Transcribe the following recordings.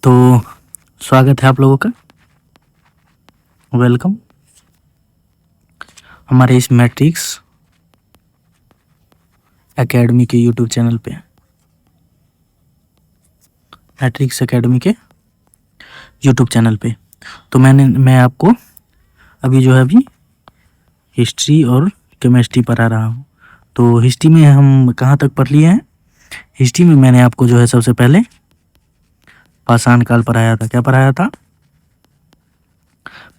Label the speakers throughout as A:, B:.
A: तो स्वागत है आप लोगों का, वेलकम हमारे इस मैट्रिक्स एकेडमी के यूट्यूब चैनल पे। मैट्रिक्स एकेडमी के यूट्यूब चैनल पे तो मैं आपको अभी हिस्ट्री और केमिस्ट्री पढ़ा रहा हूँ। तो हिस्ट्री में हम कहाँ तक पढ़ लिए हैं? हिस्ट्री में मैंने आपको जो है सबसे पहले पाषाण काल पढ़ाया था। क्या पढ़ाया था?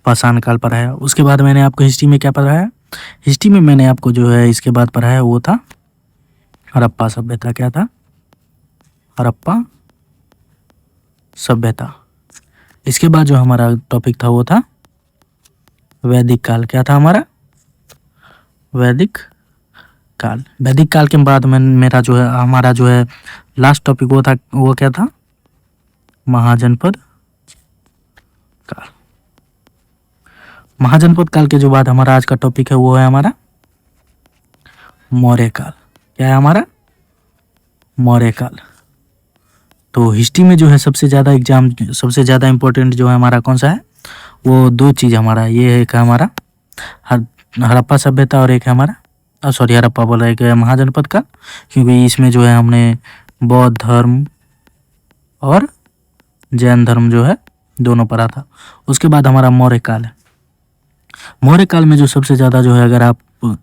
A: पाषाण काल पढ़ाया। उसके बाद मैंने आपको हिस्ट्री में क्या पढ़ाया? हिस्ट्री में मैंने आपको जो है इसके बाद पढ़ाया वो था हड़प्पा सभ्यता। क्या था? हड़प्पा सभ्यता। इसके बाद जो हमारा टॉपिक था वो था वैदिक काल। क्या था हमारा? वैदिक काल। वैदिक काल के बाद मेरा जो है हमारा जो है लास्ट टॉपिक वो क्या था? महाजनपद काल। महाजनपद काल के जो बाद हमारा आज का टॉपिक है वो है हमारा मौर्य काल। क्या है हमारा? मौर्य काल। तो हिस्ट्री में जो है सबसे ज़्यादा इम्पोर्टेंट जो है हमारा कौन सा है? वो दो चीज़ हमारा, ये एक है हमारा हड़प्पा सभ्यता और एक है हमारा हड़प्पा बोल रहा है, एक है महाजनपद काल, क्योंकि इसमें जो है हमने बौद्ध धर्म और जैन धर्म जो है दोनों पढ़ा था। उसके बाद हमारा मौर्य काल है। मौर्य काल में जो सबसे ज़्यादा जो है, अगर आप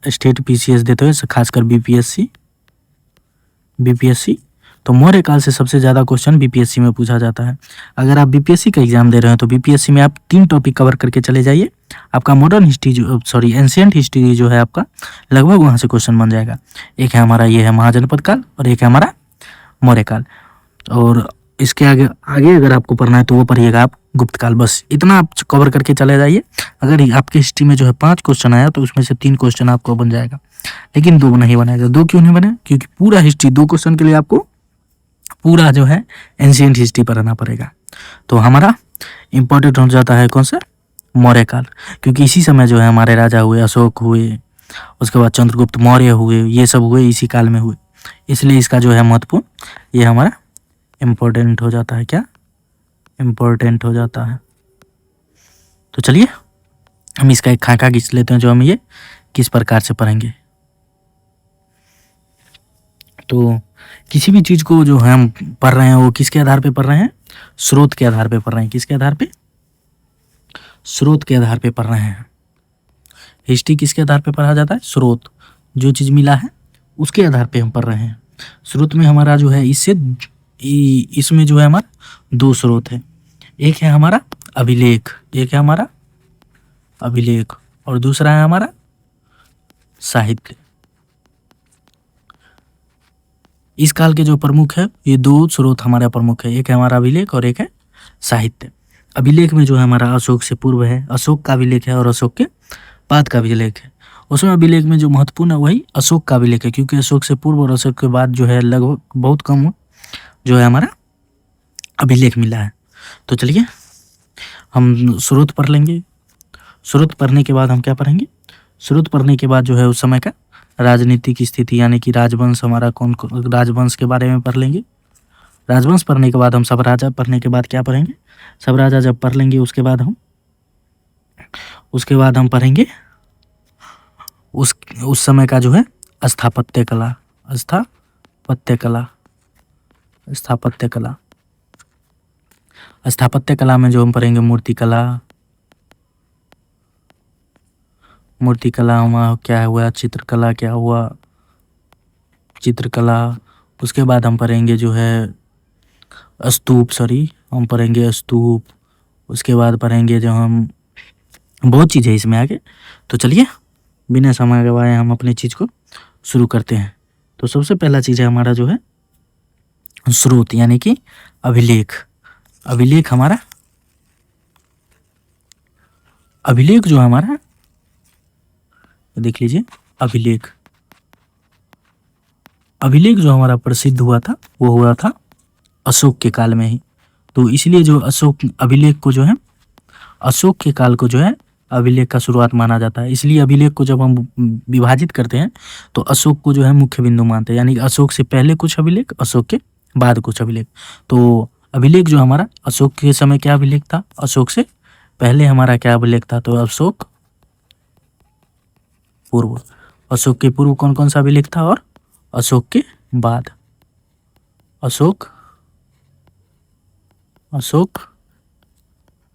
A: स्टेट पीसीएस देते हो खासकर बीपीएससी, तो मौर्य काल से सबसे ज़्यादा क्वेश्चन बीपीएससी में पूछा जाता है। अगर आप बीपीएससी का एग्जाम दे रहे हैं तो बीपीएससी में आप 3 टॉपिक कवर करके चले जाइए। आपका मॉडर्न हिस्ट्री एंशिएंट हिस्ट्री जो है आपका लगभग वहाँ से क्वेश्चन बन जाएगा। एक है हमारा ये है महाजनपद काल और एक है हमारा मौर्य काल। और इसके आगे अगर आपको पढ़ना है तो वो पढ़िएगा आप गुप्त काल। बस इतना आप कवर करके चले जाइए। अगर आपके हिस्ट्री में जो है 5 क्वेश्चन आया तो उसमें से 3 क्वेश्चन आपको बन जाएगा, लेकिन 2 नहीं बनाएगा। 2 क्यों नहीं बने? क्योंकि पूरा हिस्ट्री 2 क्वेश्चन के लिए आपको पूरा जो है एंशिएंट हिस्ट्री पढ़ना पड़ेगा। तो हमारा इम्पोर्टेंट हो जाता है कौन सा? मौर्य काल, क्योंकि इसी समय जो है हमारे राजा हुए, अशोक हुए, उसके बाद चंद्रगुप्त मौर्य हुए, ये सब हुए इसी काल में हुए। इसलिए इसका जो है महत्वपूर्ण ये हमारा इम्पोर्टेंट हो जाता है। क्या इम्पोर्टेंट हो जाता है? तो चलिए हम इसका एक खाका खींच लेते हैं जो हम ये किस प्रकार से पढ़ेंगे। तो किसी भी चीज़ को जो हम पढ़ रहे हैं वो किसके आधार पे पढ़ रहे हैं? स्रोत के आधार पे पढ़ रहे हैं। किसके आधार पे? स्रोत के आधार पे पढ़ रहे हैं। हिस्ट्री किसके आधार पे पढ़ा जाता है? स्रोत। जो चीज़ मिला है उसके आधार पे हम पढ़ रहे हैं। स्रोत में हमारा जो है इसमें जो है हमारा 2 स्रोत है। एक है हमारा अभिलेख, और दूसरा है हमारा साहित्य। इस काल के जो प्रमुख है ये 2 स्रोत हमारा प्रमुख है, एक है हमारा अभिलेख और एक है साहित्य। अभिलेख में जो है हमारा अशोक से पूर्व है, अशोक का अभिलेख है, और अशोक के बाद का अभिलेख है। उसमें अभिलेख में जो महत्वपूर्ण है वही अशोक का अभिलेख है, क्योंकि अशोक से पूर्व और अशोक के बाद जो है लगभग बहुत कम जो है हमारा अभिलेख मिला है। तो चलिए हम स्रोत पढ़ लेंगे। स्रोत पढ़ने के बाद हम क्या पढ़ेंगे? स्रोत पढ़ने के बाद जो है उस समय का राजनीतिक स्थिति, यानी कि राजवंश हमारा राजवंश के बारे में पढ़ लेंगे। राजवंश पढ़ने के बाद हम सब राजा पढ़ने के बाद क्या पढ़ेंगे? सब राजा जब पढ़ लेंगे उसके बाद हम पढ़ेंगे उस समय का जो है स्थापत्य कला में जो हम पढ़ेंगे मूर्ति कला हुआ, क्या हुआ चित्रकला, क्या हुआ चित्रकला। उसके बाद हम पढ़ेंगे जो है स्तूप। उसके बाद पढ़ेंगे जो हम बहुत चीज़ है इसमें आगे। तो चलिए बिना समय गवाए हम अपनी चीज़ को शुरू करते हैं। तो सबसे पहला चीज़ है हमारा जो है स्रोत, यानी कि अभिलेख जो हमारा देख लीजिए। अभिलेख जो हमारा प्रसिद्ध हुआ था वो हुआ था अशोक के काल में ही। तो इसलिए जो अभिलेख के काल को जो है अभिलेख का शुरुआत माना जाता है। इसलिए अभिलेख को जब हम विभाजित करते हैं तो अशोक को जो है मुख्य बिंदु मानते हैं, यानी अशोक से पहले कुछ अभिलेख, अशोक के बाद कुछ अभिलेख। तो अभिलेख जो हमारा अशोक के समय क्या अभिलेख था, अशोक से पहले हमारा क्या अभिलेख था, तो अशोक पूर्व। अशोक के पूर्व कौन कौन सा अभिलेख था, और अशोक के बाद, अशोक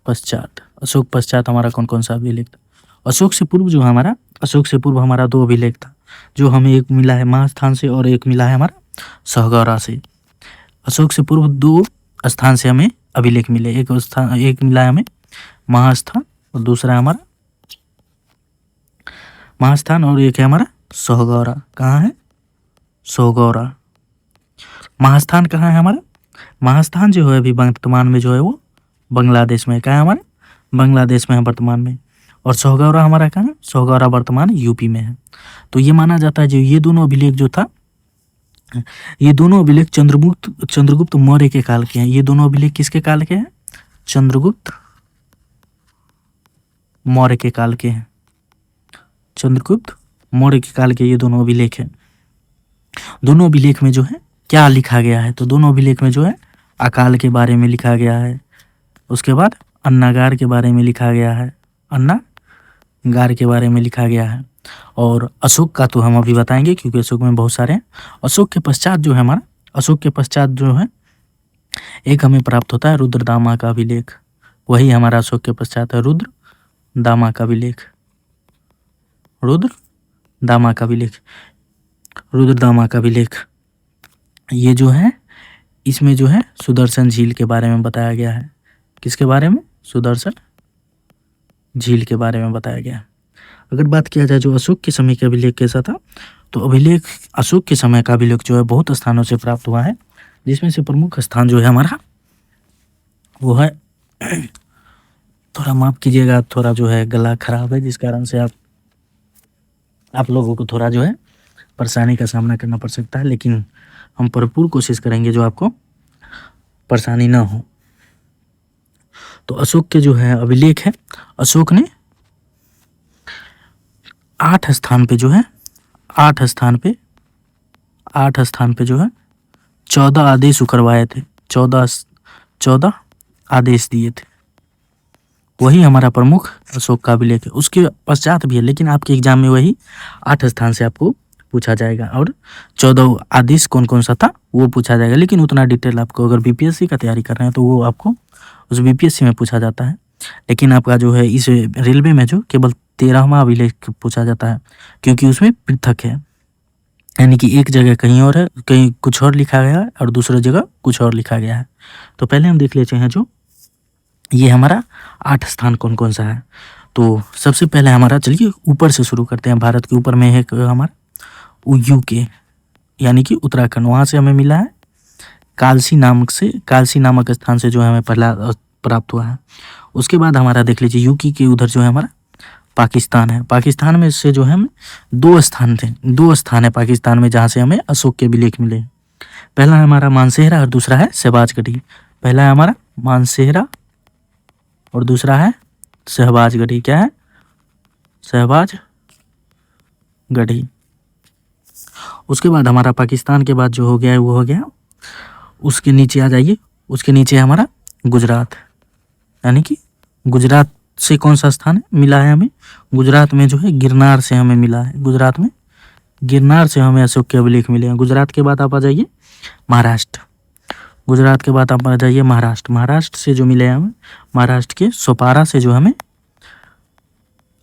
A: पश्चात, अशोक पश्चात हमारा कौन कौन सा अभिलेख था। अशोक से पूर्व जो हमारा, अशोक से पूर्व हमारा 2 अभिलेख था, जो हमें एक मिला है महास्थान से और एक मिला है हमारा सहगौरा से। अशोक से पूर्व 2 स्थान से हमें अभिलेख मिले, एक मिला है हमें महास्थान और दूसरा है हमारा महास्थान और एक है हमारा सहगौरा। कहाँ है, सहगौरा। महास्थान कहाँ है हमारा, महास्थान जो है अभी वर्तमान में जो है वो बांग्लादेश में, कहाँ है हमारे, बांग्लादेश में है वर्तमान में। और सहगौरा हमारा कहाँ है, सहगौरा वर्तमान यूपी में है। तो ये माना जाता है जो ये दोनों अभिलेख जो था, ये दोनों अभिलेख चंद्रगुप्त मौर्य के काल के हैं। ये दोनों अभिलेख किसके काल के हैं, चंद्रगुप्त मौर्य के काल के हैं, चंद्रगुप्त मौर्य के काल के ये दोनों अभिलेख हैं। दोनों अभिलेख में जो है क्या लिखा गया है, तो दोनों अभिलेख में जो है अकाल के बारे में लिखा गया है, उसके बाद अन्नागार के बारे में लिखा गया है, अन्नागार के बारे में लिखा गया है। और अशोक का तो हम अभी बताएंगे क्योंकि अशोक में बहुत सारे हैं। अशोक के पश्चात जो है हमारा, अशोक के पश्चात जो है एक हमें प्राप्त होता है रुद्रदामा का अभिलेख, वही हमारा अशोक के पश्चात है रुद्रदामा का अभिलेख, रुद्रदामा का अभिलेख, रुद्रदामा का अभिलेख। ये जो है इसमें जो है सुदर्शन झील के बारे में बताया गया है, किसके बारे में, सुदर्शन झील के बारे में बताया गया है। अगर बात किया जाए जो अशोक के समय के अभिलेख कैसा था, तो अभिलेख अशोक के समय का अभिलेख जो है बहुत स्थानों से प्राप्त हुआ है, जिसमें से प्रमुख स्थान जो है हमारा वो है, थोड़ा माफ कीजिएगा, थोड़ा जो है गला खराब है जिस कारण से आप लोगों को थोड़ा जो है परेशानी का सामना करना पड़ सकता है, लेकिन हम भरपूर कोशिश करेंगे जो आपको परेशानी ना हो। तो अशोक के जो है अभिलेख है, अशोक ने 8 स्थान पे जो है 8 स्थान पे जो है 14 आदेश उकरवाए थे, 14 आदेश दिए थे, वही हमारा प्रमुख अशोक का अभिलेख है। उसके पश्चात भी है, लेकिन आपके एग्जाम में वही 8 स्थान से आपको पूछा जाएगा, और 14 आदेश कौन कौन सा था वो पूछा जाएगा, लेकिन उतना डिटेल आपको अगर बीपीएससी का तैयारी कर रहे हैं तो वो आपको उस बीपीएससी में पूछा जाता है। लेकिन आपका जो है इस रेलवे में जो केवल 13वां अभिलेख पूछा जाता है, क्योंकि उसमें पृथक है, यानी कि एक जगह कहीं और है, कहीं कुछ और लिखा गया है और दूसरी जगह कुछ और लिखा गया है। तो पहले हम देख लेते हैं जो ये हमारा 8 स्थान कौन कौन सा है। तो सबसे पहले हमारा, चलिए ऊपर से शुरू करते हैं, भारत के ऊपर में है हमारा यूके यानी कि उत्तराखंड, वहाँ से हमें मिला है कालसी नामक स्थान से जो है हमें पहला प्राप्त हुआ है। उसके बाद हमारा देख लीजिए यूके के उधर जो है हमारा पाकिस्तान है, पाकिस्तान में से जो है हमें 2 स्थान है पाकिस्तान में जहाँ से हमें अशोक के अभिलेख मिले। पहला है हमारा मानसेहरा और दूसरा है शहबाजगढ़ी। पहला है हमारा मानसेहरा और दूसरा है शहबाजगढ़ी। क्या है, शहबाजगढ़ी। उसके बाद हमारा पाकिस्तान के बाद जो हो गया है वो हो गया, उसके नीचे आ जाइए, उसके नीचे है हमारा गुजरात, यानी कि गुजरात से कौन सा स्थान मिला है हमें, गुजरात में जो है गिरनार से हमें मिला है, गुजरात में गिरनार से हमें अशोक के अभिलेख मिले हैं। गुजरात के बाद आप आ जाइए महाराष्ट्र, गुजरात के बाद आप आ जाइए महाराष्ट्र, महाराष्ट्र से जो मिले हैं हमें, महाराष्ट्र के सोपारा से जो हमें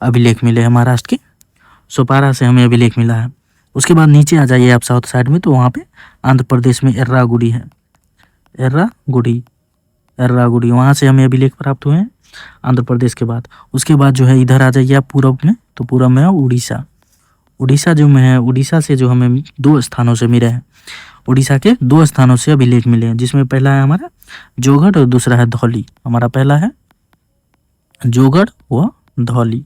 A: अभिलेख मिले हैं, महाराष्ट्र के सोपारा से हमें अभिलेख मिला है। उसके बाद नीचे आ जाइए आप साउथ साइड में, तो वहाँ पे आंध्र प्रदेश में एर्रागुडी है, एर्रागुडी वहाँ से हमें अभिलेख प्राप्त हुए हैं आंध्र प्रदेश के बाद। उसके बाद जो है इधर आ जाइए आप पूर्व में, तो पूर्व में है उड़ीसा, उड़ीसा जो में है, उड़ीसा से जो हमें 2 स्थानों से मिले हैं, उड़ीसा के 2 स्थानों से अभिलेख मिले हैं, जिसमें पहला है हमारा जोगढ़ और दूसरा है धौली। हमारा पहला है जोगढ़ व धौली।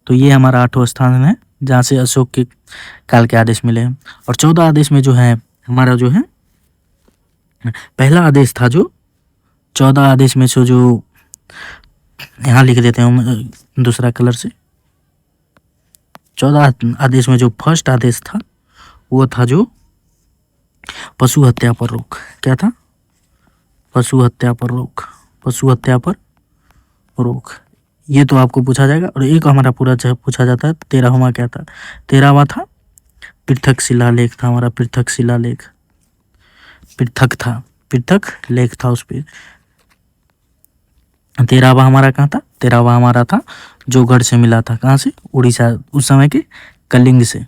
A: तो ये हमारा 8वां स्थान है जहाँ से अशोक के काल के आदेश मिले हैं। और 14 आदेश में जो है हमारा जो है पहला आदेश था, जो 14 आदेश में से जो यहाँ लिख देते हैं हम दूसरा कलर से, 14 आदेश में जो फर्स्ट आदेश था वो था जो पशु हत्या पर रोक। क्या था, पशु हत्या पर रोक, पशु हत्या पर रोक, ये तो आपको पूछा जाएगा। और एक हमारा पूरा पूछा जाता है 13वां क्या था, 13वां था पृथक शिलालेख था हमारा, पृथक शिलालेख, पृथक था, पृथक लेख था उस पर। 13वां हमारा कहाँ था, 13वां हमारा था जोगढ़ से मिला था, कहाँ से, उड़ीसा, उस समय के कलिंग से।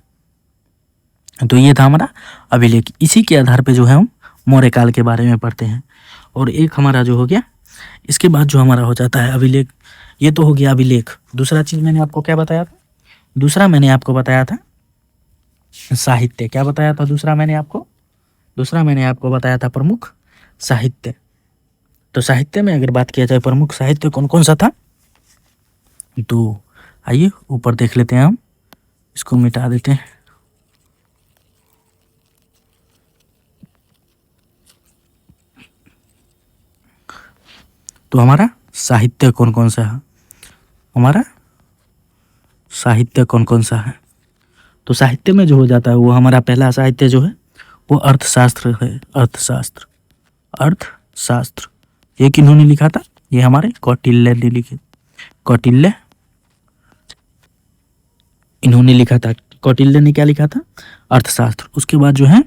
A: तो ये था हमारा अभिलेख। इसी के आधार पे जो है हम मौर्य काल के बारे में पढ़ते हैं। और एक हमारा जो हो गया, इसके बाद जो हमारा हो जाता है अभिलेख, ये तो हो गया अभिलेख। दूसरा चीज मैंने आपको क्या बताया था, दूसरा मैंने आपको बताया था साहित्य। क्या बताया था दूसरा मैंने आपको, दूसरा मैंने आपको बताया था प्रमुख साहित्य। तो साहित्य में अगर बात किया जाए प्रमुख साहित्य कौन कौन सा था, तो आइए ऊपर देख लेते हैं हम, इसको मिटा देते हैं। तो हमारा साहित्य कौन कौन सा है, हमारा साहित्य कौन कौन सा है, तो साहित्य में जो हो जाता है वो हमारा पहला साहित्य जो है वो अर्थशास्त्र है। अर्थशास्त्र, अर्थशास्त्र ये किन्होंने लिखा था, ये हमारे कौटिल्य ने लिखे, कौटिल्य इन्होंने लिखा था। कौटिल्य ने क्या लिखा था, अर्थशास्त्र। उसके बाद जो है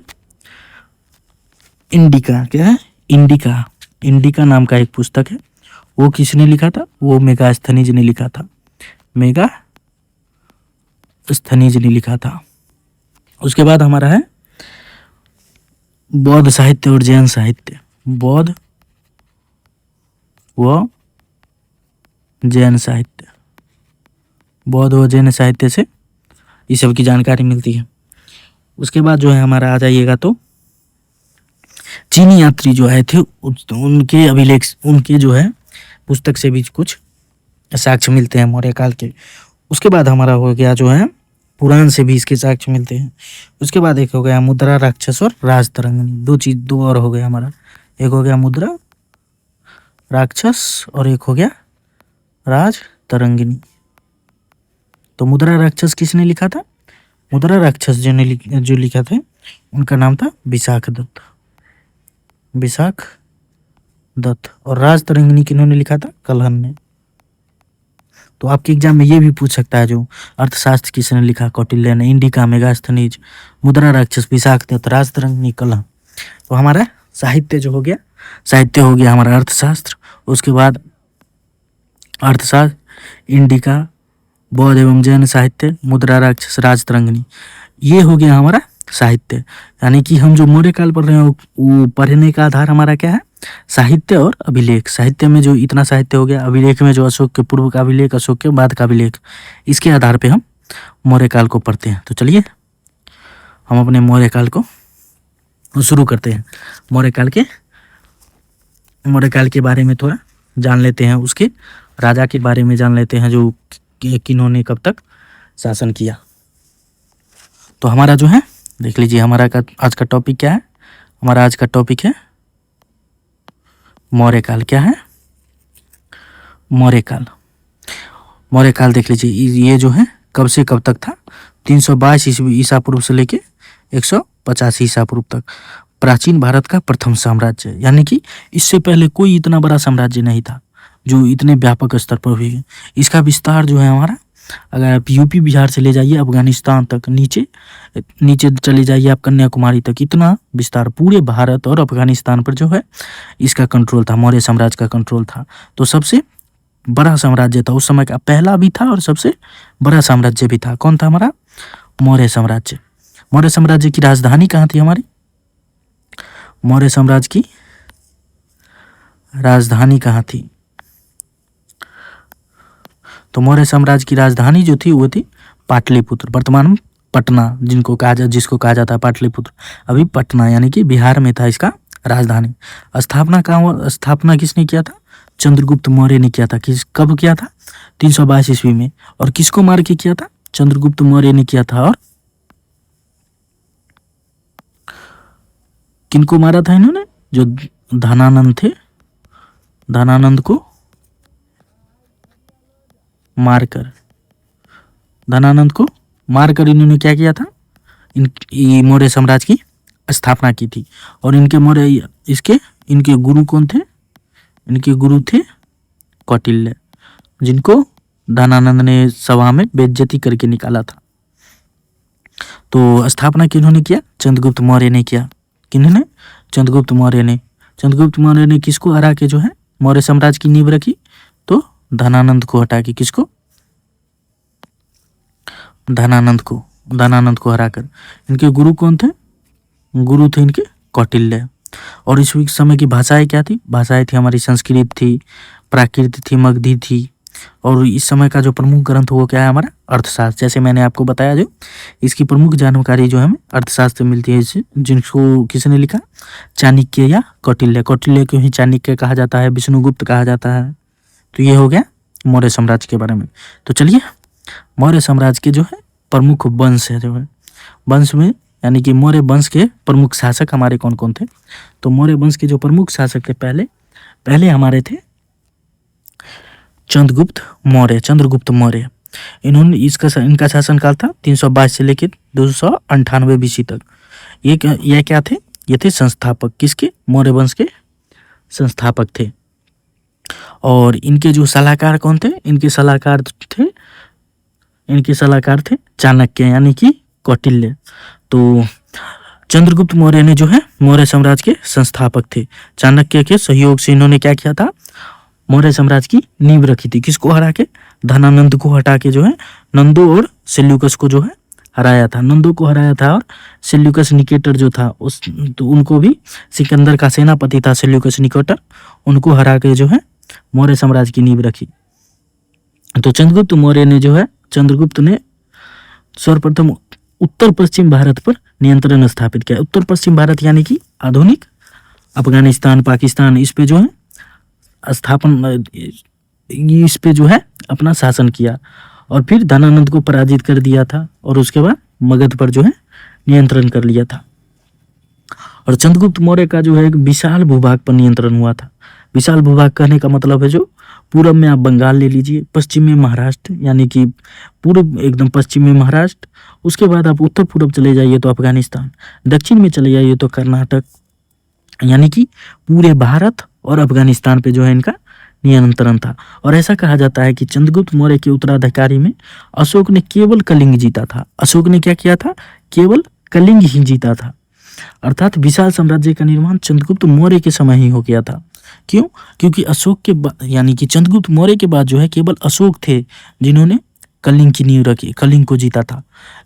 A: इंडिका, क्या है, इंडिका, इंडिका नाम का एक पुस्तक है, वो किसने लिखा था, वो मेगास्थनीज ने लिखा था, मेगास्थनीज ने लिखा था। उसके बाद हमारा है बौद्ध साहित्य और जैन साहित्य, बौद्ध व जैन साहित्य, बौद्ध व जैन साहित्य से इस सब की जानकारी मिलती है। उसके बाद जो है हमारा आ जाइएगा तो चीनी यात्री जो आए थे उनके अभिलेख, उनके जो है पुस्तक से भी कुछ साक्ष्य मिलते हैं मौर्य काल के। उसके बाद हमारा हो गया जो है पुराण से भी इसके साक्ष्य मिलते हैं। उसके बाद एक हो गया मुद्रा राक्षस और राजतरंगिणी, दो चीज, दो और हो गया हमारा, एक हो गया मुद्रा राक्षस और एक हो गया राजतरंगिणी। तो मुद्रा राक्षस किसने लिखा था, मुद्रा राक्षस जो लिखा था उनका नाम था विशाख दत्त, विशाख दत्त। और राजतरंगिणी किन्होंने लिखा था, कलहन ने। तो आपके एग्जाम में ये भी पूछ सकता है जो अर्थशास्त्र किसने लिखा, कौटिल्य ने, इंडिका, मेगास्थनीज, मुद्रा राक्षस, विशाख दत्त, राजतरंगिणी, कलहन। तो हमारा साहित्य जो हो गया, साहित्य हो गया हमारा अर्थशास्त्र। उसके बाद अर्थशास्त्र, इंडिका, बौद्ध एवं जैन साहित्य, मुद्रा राक्षस, राजतरंगिणी, ये हो गया हमारा साहित्य। यानी कि हम जो मौर्य काल पढ़ रहे हैं वो पढ़ने का आधार हमारा क्या है, साहित्य और अभिलेख। साहित्य में जो इतना साहित्य हो गया, अभिलेख में जो अशोक के पूर्व का अभिलेख, अशोक के बाद का अभिलेख, इसके आधार पे हम मौर्य काल को पढ़ते हैं। तो चलिए हम अपने मौर्य काल को शुरू करते हैं। मौर्य काल के बारे में थोड़ा जान लेते हैं, उसके राजा के बारे में जान लेते हैं जो किन्होंने कब तक शासन किया। तो हमारा जो है देख लीजिए, हमारा आज का टॉपिक क्या है, हमारा आज का टॉपिक है मौर्य काल। क्या है, मौर्य काल। मौर्य काल देख लीजिए, ये जो है कब से कब तक था, 322 ईसा पूर्व से लेके 185 ईसा पूर्व तक। प्राचीन भारत का प्रथम साम्राज्य, यानी कि इससे पहले कोई इतना बड़ा साम्राज्य नहीं था जो इतने व्यापक स्तर पर हुई है। इसका विस्तार जो है हमारा, अगर आप यूपी बिहार से ले जाइए अफगानिस्तान तक, नीचे नीचे चले जाइए आप कन्याकुमारी तक, इतना विस्तार पूरे भारत और अफगानिस्तान पर जो है इसका कंट्रोल था, मौर्य साम्राज्य का कंट्रोल था। तो सबसे बड़ा साम्राज्य था उस समय का, पहला भी था और सबसे बड़ा साम्राज्य भी था। कौन था हमारा, मौर्य साम्राज्य। मौर्य साम्राज्य की राजधानी कहाँ थी हमारी, मौर्य साम्राज्य की राजधानी कहाँ थी, तो मौर्य साम्राज्य की राजधानी जो थी वो थी पाटलिपुत्र, वर्तमान पटना जिसको कहा जाता है पाटलिपुत्र, अभी पटना यानी कि बिहार में था इसका राजधानी। स्थापना किसने किया था, चंद्रगुप्त मौर्य ने किया था। कब किया था, 322 ईस्वी में। और किसको मार के किया था, चंद्रगुप्त मौर्य ने किया था। और किनको मारा था इन्होंने, जो धनानंद थे, धनानंद को मारकर, धनानंद को मारकर इन्होंने क्या किया था, मौर्य साम्राज्य की स्थापना की थी। और इनके गुरु कौन थे, इनके गुरु थे कौटिल्य, जिनको धनानंद ने सभा में बेइज्जती करके निकाला था। तो स्थापना किन्होंने किया? चंद्रगुप्त मौर्य ने किया। किन्होंने? चंद्रगुप्त मौर्य ने। चंद्रगुप्त मौर्य ने किसको हरा के जो है मौर्य साम्राज्य की नींव रखी? तो धनानंद को हटा के। किसको? धनानंद को हराकर। इनके गुरु कौन थे? गुरु थे इनके कौटिल्य। और इस समय की भाषाएं क्या थी? भाषाएं थी हमारी संस्कृत थी, प्राकृत थी, मगधी थी। और इस समय का जो प्रमुख ग्रंथ वो क्या है? हमारा अर्थशास्त्र। जैसे मैंने आपको बताया, जो इसकी प्रमुख जानकारी जो है हमें अर्थशास्त्र मिलती है इससे, जिनको किसने लिखा? चाणक्य या कौटिल्य। कौटिल्य को ही चाणक्य कहा जाता है, विष्णुगुप्त कहा जाता है। तो ये हो गया मौर्य साम्राज्य के बारे में। तो चलिए, मौर्य साम्राज्य के जो है प्रमुख वंश है, जो है वंश में, यानी कि मौर्य वंश के प्रमुख शासक हमारे कौन कौन थे? तो मौर्य वंश के जो प्रमुख शासक थे, पहले हमारे थे चंद्रगुप्त मौर्य। इन्होंने इनका शासनकाल था 322 से लेकर 298 BC तक। ये क्या थे? ये थे संस्थापक। किसके? मौर्य वंश के संस्थापक थे। और इनके जो सलाहकार कौन थे? इनके सलाहकार थे चाणक्य, यानी कि कौटिल्य। तो चंद्रगुप्त मौर्य ने जो है मौर्य साम्राज्य के संस्थापक थे। चाणक्य के सहयोग से इन्होंने क्या किया था? मौर्य साम्राज्य की नींव रखी थी। किसको हरा के? धनानंद को हटा के जो है नंदो और सेल्यूकस को जो है हराया था। नंदो को हराया था और सेल्यूकस निकेटर जो था तो उनको भी, सिकंदर का सेनापति था सेल्यूकस निकेटर, उनको हरा के जो है मौर्य साम्राज्य की नींव रखी। तो चंद्रगुप्त ने सर्वप्रथम उत्तर पश्चिम भारत पर नियंत्रण स्थापित किया। उत्तर पश्चिम भारत यानी कि आधुनिक अफगानिस्तान, पाकिस्तान, इस पे जो है इस पे जो है अपना शासन किया। और फिर धनानंद को पराजित कर दिया था और उसके बाद मगध पर जो है नियंत्रण कर लिया था। और चंद्रगुप्त मौर्य का जो है एक विशाल भूभाग पर नियंत्रण हुआ था। विशाल भूभाग कहने का मतलब है जो पूरब में आप बंगाल ले लीजिए, पश्चिम में महाराष्ट्र, यानी कि पूर्व एकदम पश्चिम में महाराष्ट्र, उसके बाद आप उत्तर पूर्व चले जाइए तो अफगानिस्तान, दक्षिण में चले जाइए तो कर्नाटक, यानी कि पूरे भारत और अफगानिस्तान पे जो है इनका नियंत्रण था। और ऐसा कहा जाता है कि चंद्रगुप्त मौर्य के उत्तराधिकारी में अशोक ने केवल कलिंग जीता था। अशोक ने क्या किया था? केवल कलिंग ही जीता था। अर्थात विशाल साम्राज्य का निर्माण चंद्रगुप्त मौर्य के समय ही हो गया था। क्यों? क्योंकि अशोक के यानी कि चंद्रगुप्त मौर्य के बाद जो है केवल अशोक थे जिन्होंने कलिंग की नींव रखी, कलिंग को जीता था।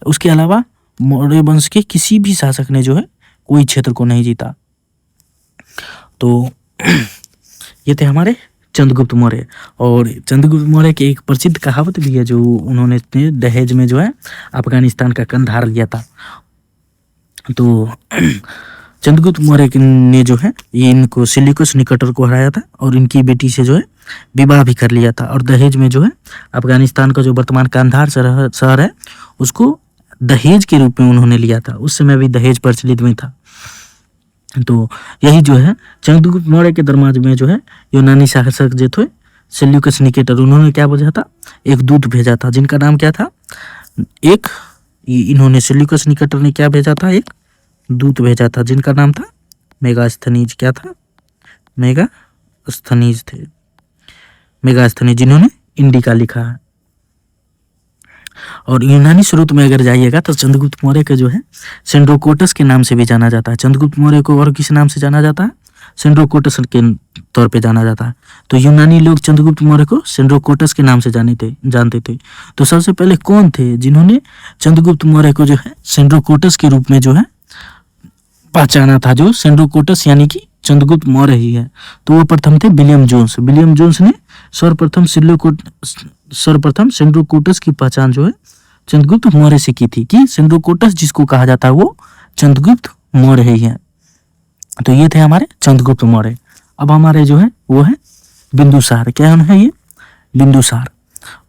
A: उसके अलावा मौर्य वंश के किसी भी शासक ने जो है कोई क्षेत्र को नहीं जीता। तो ये थे हमारे चंद्रगुप्त मौर्य। और चंद्रगुप्त मौर्य की एक प्रसिद्ध कहावत भी है, जो उन्होंने दहेज में जो है अफगानिस्तान का कंधार लिया था। तो चंद्रगुप्त मौर्य ने जो है ये इनको सेल्यूकस निकेटर को हराया था और इनकी बेटी से जो है विवाह भी कर लिया था। और दहेज में जो है अफगानिस्तान का जो वर्तमान कंधार शहर है उसको दहेज के रूप में उन्होंने लिया था। उस समय भी दहेज प्रचलित में था। तो यही जो है चंद्रगुप्त मौर्य के दरबार में जो है यूनानी शासक जो थे सेल्यूकस निकेटर, उन्होंने क्या भेजा था? एक दूत भेजा था, जिनका नाम क्या था? इन्होंने सेल्यूकस निकेटर ने क्या भेजा था? एक दूत भेजा था जिनका नाम था मेगास्थनीज। क्या था? मेगास्थनीज थे। मेगास्थनीज जिन्होंने इंडिका लिखा है। और यूनानी स्रोत में अगर जाइएगा तो चंद्रगुप्त मौर्य के जो है सेंड्रोकोटस के नाम से भी जाना जाता है। चंद्रगुप्त मौर्य को और किस नाम से जाना जाता है? सेंड्रोकोटस के तौर पे जाना जाता है। तो यूनानी लोग चंद्रगुप्त मौर्य को सेंड्रोकोटस के नाम से जानते थे। तो सबसे पहले कौन थे जिन्होंने चंद्रगुप्त मौर्य को जो है सेंड्रोकोटस के रूप में जो है पहचाना था? जो सेंड्रोकोटस यानी कि चंद्रगुप्त मौर्य ही है। तो वो प्रथम थे विलियम जोन्स। विलियम जोन्स ने सर्वप्रथम सेंड्रोकोटस की पहचान जो है चंद्रगुप्त मौर्य से की थी, कि सेंड्रोकोटस जिसको कहा जाता है वो चंद्रगुप्त मौर्य ही है। तो ये थे हमारे चंद्रगुप्त मौर्य। अब हमारे जो है वो है बिंदुसार। क्या है ये? बिंदुसार।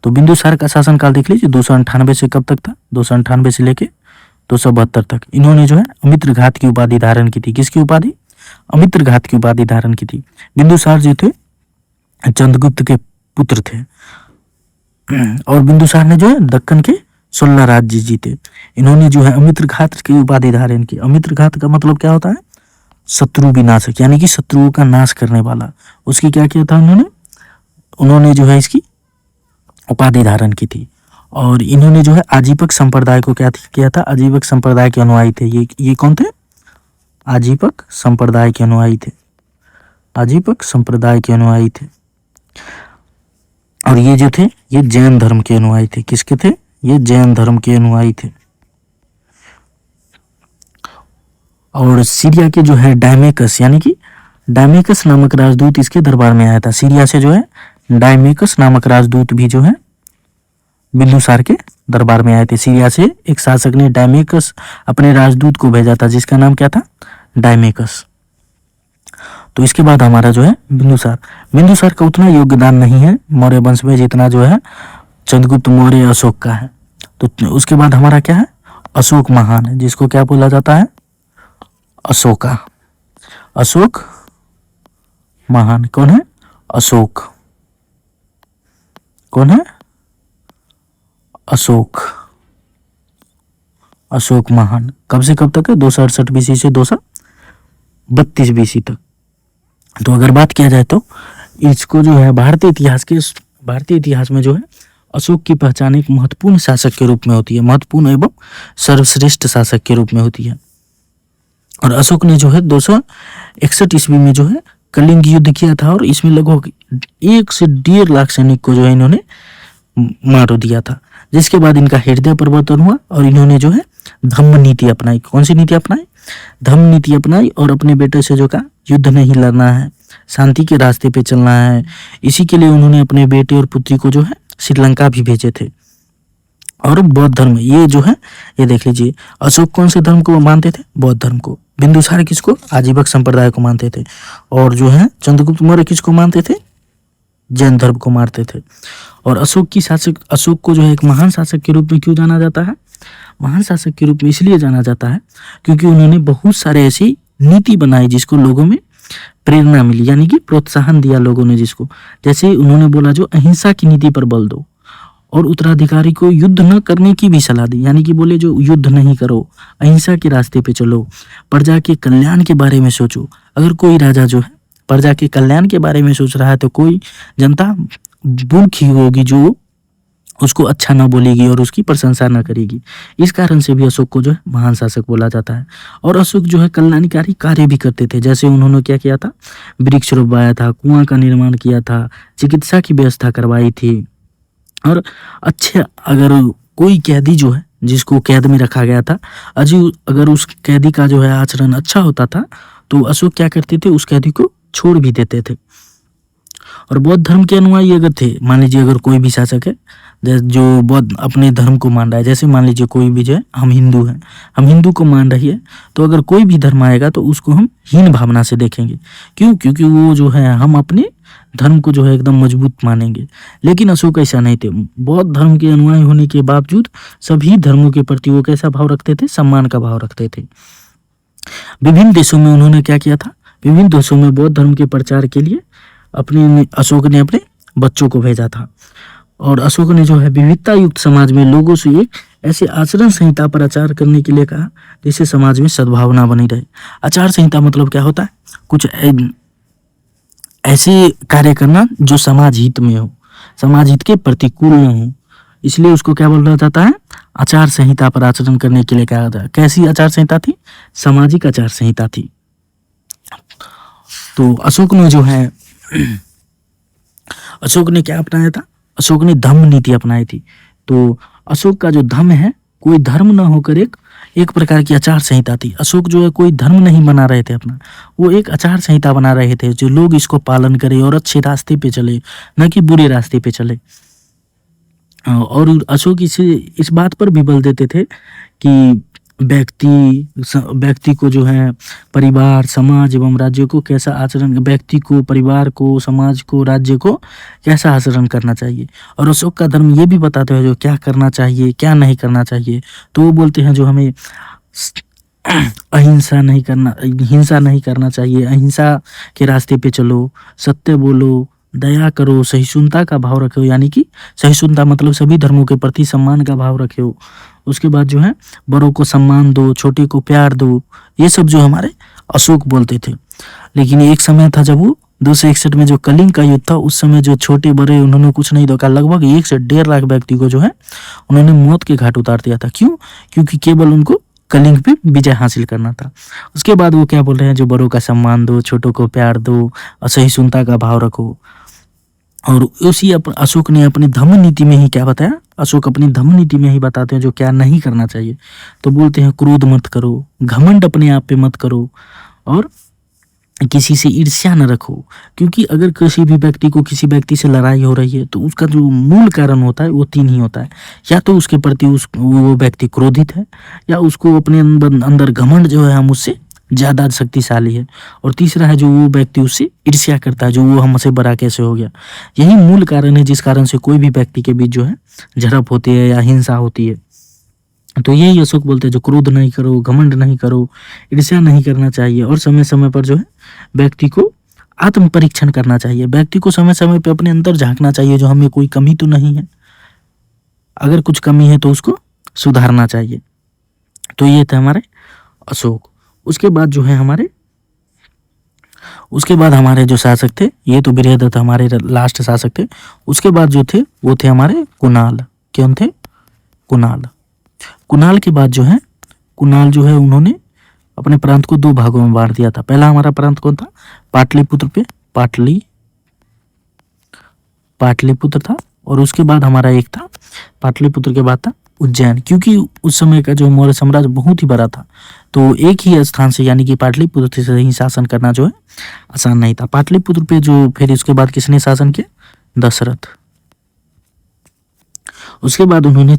A: तो बिंदुसार का शासनकाल देख लीजिए 298 से कब तक था? 298 से लेके 272 तक। इन्होंने जो है अमित्रघात की उपाधि धारण की थी। किसकी उपाधि? अमित्रघात की उपाधि धारण की थी। बिंदुसार जो थे चंद्रगुप्त के पुत्र थे। और बिंदुसार ने जो है दक्कन के 16 राज्य जीते। इन्होंने जो है अमित्रघात की उपाधि धारण की। अमित्रघात का मतलब क्या होता है? शत्रु विनाशक, यानी कि शत्रुओं का नाश करने वाला। उसकी क्या किया था उन्होंने जो है इसकी उपाधि धारण की थी। और इन्होंने जो है आजीवक संप्रदाय को क्या किया था, आजीवक संप्रदाय के अनुयायी थे। ये कौन थे, आजीवक संप्रदाय के अनुयायी थे, आजीवक संप्रदाय के अनुयायी थे। और ये जो थे ये जैन धर्म के अनुयायी थे। किसके थे, ये जैन धर्म के अनुयायी थे। और सीरिया के जो है डायमेकस, यानी कि डायमेकस नामक राजदूत इसके दरबार में आया था। सीरिया से जो है डायमेकस नामक राजदूत भी जो है बिंदुसार के दरबार में आए थे। सीरिया से एक शासक ने डायमेकस अपने राजदूत को भेजा था, जिसका नाम क्या था, डायमेकस। तो इसके बाद हमारा जो है बिंदुसार का उतना योगदान नहीं है मौर्य वंश में जितना जो है चंद्रगुप्त मौर्य अशोक का है। तो उसके बाद हमारा क्या है, अशोक महान है, जिसको क्या बोला जाता है, अशोका, अशोक महान। कौन है, अशोक। कौन है, अशोक, अशोक महान। कब से कब तक है, 268 बीसी से 232 बीसी तक। तो अगर बात किया जाए तो इसको जो है भारतीय इतिहास में जो है अशोक की पहचान एक महत्वपूर्ण शासक के रूप में होती है, महत्वपूर्ण एवं सर्वश्रेष्ठ शासक के रूप में होती है। और अशोक ने जो है 261 ईस्वी में जो है कलिंग युद्ध किया था, और इसमें लगभग 1 से 1.5 लाख सैनिक को जो है इन्होंने मार दिया था। जिसके बाद इनका हृदय परिवर्तन हुआ और इन्होंने जो है धम्म नीति अपनाई। कौन सी नीति अपनाई, धम्म नीति अपनाई। और अपने बेटे से जो कहा युद्ध नहीं लड़ना है, शांति के रास्ते पे चलना है। इसी के लिए उन्होंने अपने बेटे और पुत्री को जो है श्रीलंका भी भेजे थे। और बौद्ध धर्म, ये जो है ये देख लीजिए, अशोक कौन से धर्म को मानते थे, बौद्ध धर्म को। बिंदुसार किसको, आजीवक संप्रदाय को मानते थे। और जो है चंद्रगुप्त मौर्य किसको मानते थे, जैन धर्म को मानते थे। और अशोक को जो है एक महान शासक के रूप में क्यों जाना जाता है, महान शासक के रूप में इसलिए जाना जाता है क्योंकि उन्होंने बहुत सारे ऐसी नीति बनाई जिसको लोगों में प्रेरणा मिली, यानी कि प्रोत्साहन दिया लोगों ने जिसको। जैसे उन्होंने बोला जो अहिंसा की नीति पर बल दो, और उत्तराधिकारी को युद्ध न करने की भी सलाह दी, यानी कि बोले जो युद्ध नहीं करो, अहिंसा के रास्ते पे चलो, प्रजा के कल्याण के बारे में सोचो। अगर कोई राजा जो है प्रजा के कल्याण के बारे में सोच रहा है तो कोई जनता भूखी होगी जो उसको अच्छा न बोलेगी और उसकी प्रशंसा न करेगी। इस कारण से भी अशोक को जो है महान शासक बोला जाता है। और अशोक जो है कल्याणकारी कार्य भी करते थे। जैसे उन्होंने क्या किया था, वृक्ष रोपवाया था, कुआं का निर्माण किया था, चिकित्सा की व्यवस्था करवाई थी। और अच्छे, अगर कोई कैदी जो है जिसको कैद में रखा गया था, अगर उस कैदी का जो है आचरण अच्छा होता था तो अशोक क्या करते थे, उस कैदी को छोड़ भी देते थे। और बौद्ध धर्म के अनुयायी अगर थे, मान लीजिए अगर कोई भी शासक है जो बौद्ध अपने धर्म को मान रहा है, जैसे मान लीजिए कोई भी जो है, हम हिंदू हैं, हम हिंदू को मान रही है, तो अगर कोई भी धर्म आएगा तो उसको हम हीन भावना से देखेंगे। क्यों, क्योंकि वो जो है हम अपने धर्म को जो है एकदम मजबूत मानेंगे। लेकिन अशोक ऐसा नहीं थे। बौद्ध धर्म के अनुयायी होने के बावजूद सभी धर्मों के प्रति वो कैसा भाव रखते थे, सम्मान का भाव रखते थे। विभिन्न देशों में उन्होंने क्या किया था, विभिन्न देशों में बौद्ध धर्म के प्रचार के लिए अशोक ने अपने बच्चों को भेजा था। और अशोक ने जो है विविधता युक्त समाज में लोगों से एक ऐसे आचरण संहिता पर आचार करने के लिए कहा जिससे समाज में सद्भावना बनी रहे। आचार संहिता मतलब क्या होता है, कुछ ऐसे कार्य करना जो समाज हित में हो, समाज हित के प्रतिकूल न हो, इसलिए उसको क्या बोला जाता है, आचार संहिता पर आचरण करने के लिए कहा जाता है। कैसी आचार संहिता थी, सामाजिक आचार संहिता थी। तो अशोक ने जो है अशोक ने क्या अपनाया था, अशोक ने धम्म नीति अपनाई थी। तो अशोक का जो धम्म है, कोई धर्म न होकर एक प्रकार की आचार संहिता थी। अशोक जो है कोई धर्म नहीं बना रहे थे अपना, वो एक आचार संहिता बना रहे थे जो लोग इसको पालन करें और अच्छे रास्ते पे चले, न कि बुरे रास्ते पे चले। और अशोक इस बात पर भी बल देते थे कि व्यक्ति को जो है परिवार, समाज एवं राज्य को कैसा आचरण, व्यक्ति को, परिवार को, समाज को, राज्य को कैसा आचरण करना चाहिए। और अशोक का धर्म ये भी बताते हैं जो क्या करना चाहिए, क्या नहीं करना चाहिए। तो वो बोलते हैं जो हमें हिंसा नहीं करना चाहिए, अहिंसा के रास्ते पे चलो, सत्य बोलो, दया करो, सहिष्णुता का भाव रखो, यानी कि सहिष्णुता मतलब सभी धर्मों के प्रति सम्मान का भाव रखो। उसके बाद जो है बड़ों को सम्मान दो, छोटे को प्यार दो। ये सब जो हमारे अशोक बोलते थे। लेकिन एक समय था जब वो 261 में जो कलिंग का युद्ध था, उस समय जो छोटे बड़े उन्होंने कुछ नहीं देखा, लगभग 1 से 1.5 लाख व्यक्ति को जो है उन्होंने मौत के घाट उतार दिया था। क्यों? क्योंकि केवल उनको कलिंग पे विजय हासिल करना था। उसके बाद वो क्या बोल रहे हैं, जो बड़ों का सम्मान दो, छोटों को प्यार दो, असहिष्णुता का भाव रखो। और उसी अशोक ने अपनी धम्म नीति में ही क्या बताया, अशोक अपनी धम्म नीति में ही बताते हैं जो क्या नहीं करना चाहिए। तो बोलते हैं क्रोध मत करो, घमंड अपने आप पे मत करो, और किसी से ईर्ष्या न रखो। क्योंकि अगर किसी भी व्यक्ति को किसी व्यक्ति से लड़ाई हो रही है तो उसका जो मूल कारण होता है वो 3 ही होता है। या तो उसके प्रति वो व्यक्ति क्रोधित है, या उसको अपने अंदर घमंड जो है हम उससे ज़्यादा शक्तिशाली है, और तीसरा है जो वो व्यक्ति उससे ईर्ष्या करता है, जो वो हमसे बड़ा कैसे हो गया। यही मूल कारण है जिस कारण से कोई भी व्यक्ति के बीच जो है झड़प होती है या हिंसा होती है। तो यही अशोक बोलते हैं जो क्रोध नहीं करो, घमंड नहीं करो, ईर्ष्या नहीं करना चाहिए, और समय समय पर जो है व्यक्ति को आत्म परीक्षण करना चाहिए। व्यक्ति को समय समय पर अपने अंदर झांकना चाहिए, जो हमें कोई कमी तो नहीं है, अगर कुछ कमी है तो उसको सुधारना चाहिए। तो ये थे हमारे अशोक। उसके बाद जो है हमारे जो शासक थे, ये तो बृहदत्त हमारे लास्ट शासक थे। उसके बाद जो थे वो थे हमारे कुणाल। कौन थे? कुणाल। कुणाल के बाद जो है उन्होंने अपने प्रांत को 2 भागों में बांट दिया था। पहला हमारा प्रांत कौन था? पाटलिपुत्र पे पाटलिपुत्र था, और उसके बाद हमारा एक था, पाटलिपुत्र के बाद था उज्जैन। क्योंकि उस समय का जो मौर्य साम्राज्य बहुत ही बड़ा था, तो एक ही स्थान से यानी कि पाटलिपुत्र से ही शासन करना जो है आसान नहीं था। पाटलिपुत्र पे जो फिर उसके बाद किसने शासन किया? दशरथ। उसके बाद उन्होंने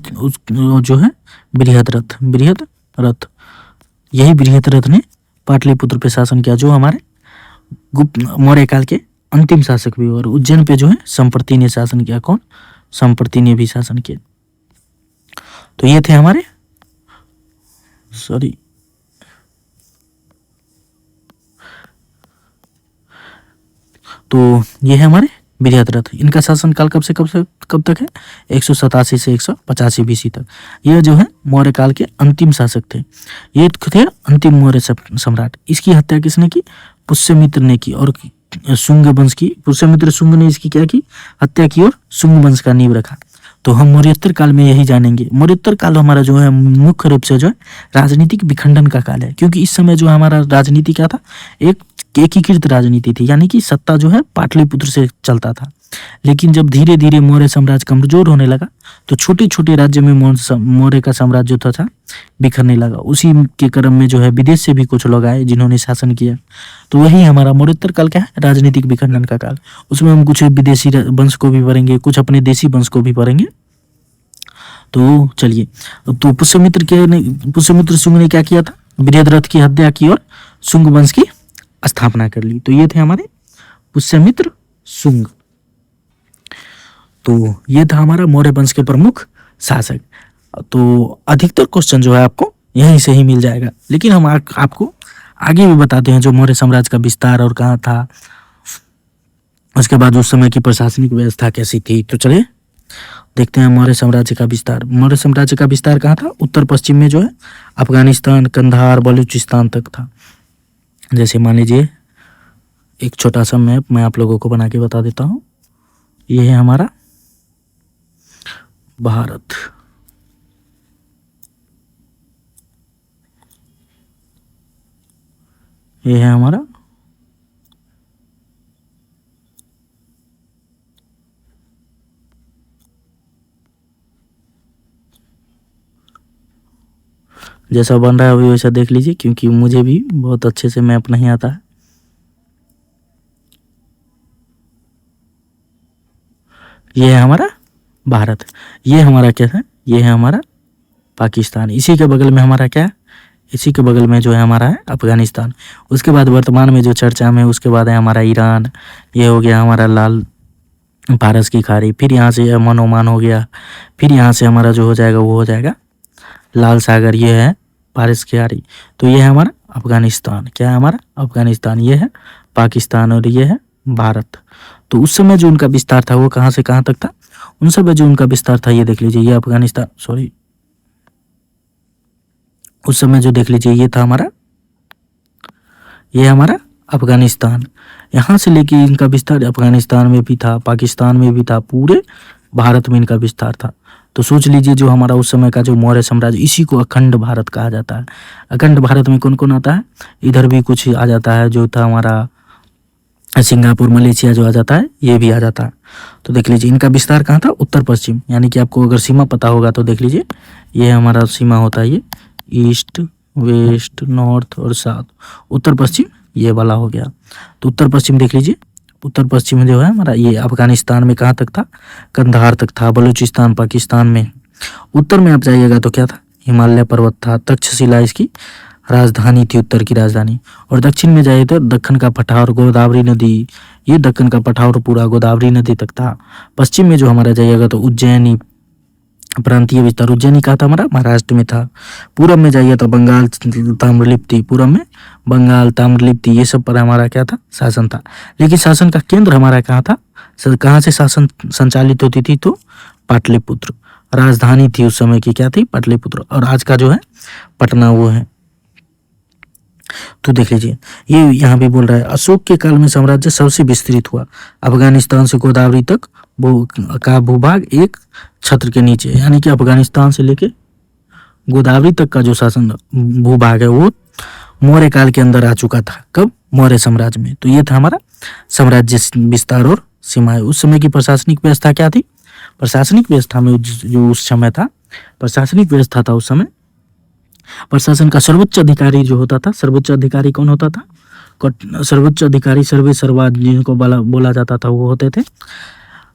A: जो है बृहद्रथ, यही बृहद्रथ ने पाटलिपुत्र पे शासन किया, जो हमारे गुप्त मौर्य काल के अंतिम शासक भी। और उज्जैन पे जो है संप्रति ने शासन किया। कौन? संप्रति ने भी शासन किया। तो ये थे हमारे तो ये है हमारे बृहद्रथ। इनका शासन काल कब से कब तक है? 187 से 185 BC तक। ये जो है मौर्य काल के अंतिम शासक थे। ये थे अंतिम मौर्य सम्राट। इसकी हत्या किसने की? पुष्यमित्र ने की, और शुंग वंश की पुष्यमित्र शुंग ने इसकी क्या की? हत्या की, और शुंग वंश का नींव रखा। तो हम मौर्योत्तर काल में यही जानेंगे। मौर्योत्तर काल हमारा जो है मुख्य रूप से जो है राजनीतिक विखंडन का काल है। क्योंकि इस समय जो हमारा राजनीति क्या था? एक एकीकृत राजनीति थी, यानी कि सत्ता जो है पाटलिपुत्र से चलता था। लेकिन जब धीरे धीरे मौर्य साम्राज्य कमजोर होने लगा, तो छोटे छोटे राज्य में मौर्य का साम्राज्य था बिखरने लगा। उसी के क्रम में जो है विदेश से भी कुछ लोग आए जिन्होंने शासन किया। तो वही हमारा मौर्योत्तर काल क्या है? राजनीतिक विखंडन का काल। उसमें हम कुछ विदेशी वंश को भी पढ़ेंगे, कुछ अपने देशी वंश को भी पढ़ेंगे। तो चलिए, तो पुष्यमित्र शुंग ने क्या किया था? बृहद्रथ की हत्या की और शुंग वंश की स्थापना कर ली। तो ये थे हमारे पुष्यमित्र शुंग। तो ये था हमारा मौर्य वंश के प्रमुख शासक। तो अधिकतर क्वेश्चन जो है आपको यहीं से ही मिल जाएगा, लेकिन हम आपको आगे भी बताते हैं जो मौर्य साम्राज्य का विस्तार और कहाँ था, उसके बाद उस समय की प्रशासनिक व्यवस्था कैसी थी। तो चलिए देखते हैं मौर्य साम्राज्य का विस्तार। मौर्य साम्राज्य का विस्तार कहाँ था? उत्तर पश्चिम में जो है अफगानिस्तान, कंधार, बलूचिस्तान तक था। जैसे मान लीजिए एक छोटा सा मैप मैं आप लोगों को बना के बता देता हूँ। ये है हमारा भारत, ये है हमारा जैसा बन रहा है अभी वैसा देख लीजिए, क्योंकि मुझे भी बहुत अच्छे से मैप नहीं आता है। ये है हमारा भारत, ये हमारा क्या है? ये है हमारा पाकिस्तान। इसी के बगल में हमारा क्या है? इसी के बगल में जो है हमारा है अफगानिस्तान। उसके बाद वर्तमान में जो चर्चा में, उसके बाद है हमारा ईरान। ये हो गया हमारा लाल फारस की खाड़ी। फिर यहाँ से अमन ओमान हो गया। फिर यहाँ से हमारा जो हो जाएगा वो हो जाएगा लाल सागर। ये है फारस की खाड़ी। तो ये है हमारा अफगानिस्तान। क्या है हमारा? अफगानिस्तान। ये है पाकिस्तान और ये है भारत। तो उस समय जो उनका विस्तार था वो कहाँ से कहाँ तक था? उन समय जो उनका विस्तार था ये देख लीजिए, ये अफगानिस्तान, सॉरी, उस समय जो देख लीजिए ये था हमारा ये हमारा अफगानिस्तान। यहाँ से लेके इनका विस्तार अफगानिस्तान में भी था, पाकिस्तान में भी था, पूरे भारत में इनका विस्तार था। तो सोच लीजिए जो हमारा उस समय का जो मौर्य साम्राज्य, इसी को अखंड भारत कहा जाता है। अखंड भारत में कौन कौन आता है, इधर भी कुछ आ जाता है, जो था हमारा सिंगापुर, मलेशिया जो आ जाता है, ये भी आ जाता है। तो देख लीजिए इनका विस्तार कहाँ था, उत्तर पश्चिम, यानी कि आपको अगर सीमा पता होगा तो देख लीजिए ये हमारा सीमा होता है, ये ईस्ट वेस्ट नॉर्थ और साउथ, उत्तर पश्चिम ये वाला हो गया। तो उत्तर पश्चिम देख लीजिए, उत्तर पश्चिम जो है हमारा ये अफगानिस्तान में कहाँ तक था, कंधार तक था, बलूचिस्तान पाकिस्तान में। उत्तर में आप जाइएगा तो क्या था, हिमालय पर्वत था, तक्षशिला इसकी राजधानी थी, उत्तर की राजधानी। और दक्षिण में जाइए तो दक्कन का पठार, गोदावरी नदी, ये दक्कन का पठार पूरा गोदावरी नदी तक था। पश्चिम में जो हमारा जाइएगा तो उज्जैनी प्रांतीय विस्तार, उज्जैनी कहा था हमारा महाराष्ट्र में था। पूरब में जाइए तो बंगाल ताम्रलिप्ति, पूरब में बंगाल ताम्रलिप्ति, ये सब पर हमारा क्या था, शासन था। लेकिन शासन का केंद्र हमारा कहाँ था, कहाँ से शासन संचालित होती थी, तो पाटलिपुत्र राजधानी थी उस समय की, क्या थी, पाटलिपुत्र। और आज का जो है पटना वो है। तो देख लीजिए ये यहाँ पे बोल रहा है अशोक के काल में साम्राज्य सबसे विस्तृत हुआ, अफगानिस्तान से गोदावरी तक का भूभाग एक छत्र के नीचे, यानी कि अफगानिस्तान से लेके गोदावरी तक का जो शासन भूभाग है वो मौर्य काल के अंदर आ चुका था। कब, मौर्य साम्राज्य में। तो ये था हमारा साम्राज्य विस्तार और सीमाएं। उस समय की प्रशासनिक व्यवस्था क्या थी, प्रशासनिक व्यवस्था में जो उस समय था, प्रशासनिक व्यवस्था था उस समय, प्रशासन का सर्वोच्च अधिकारी जो होता था, सर्वोच्च अधिकारी कौन होता था, सर्वोच्च अधिकारी सर्वे सर्वा जिनको बोला जाता था वो होते थे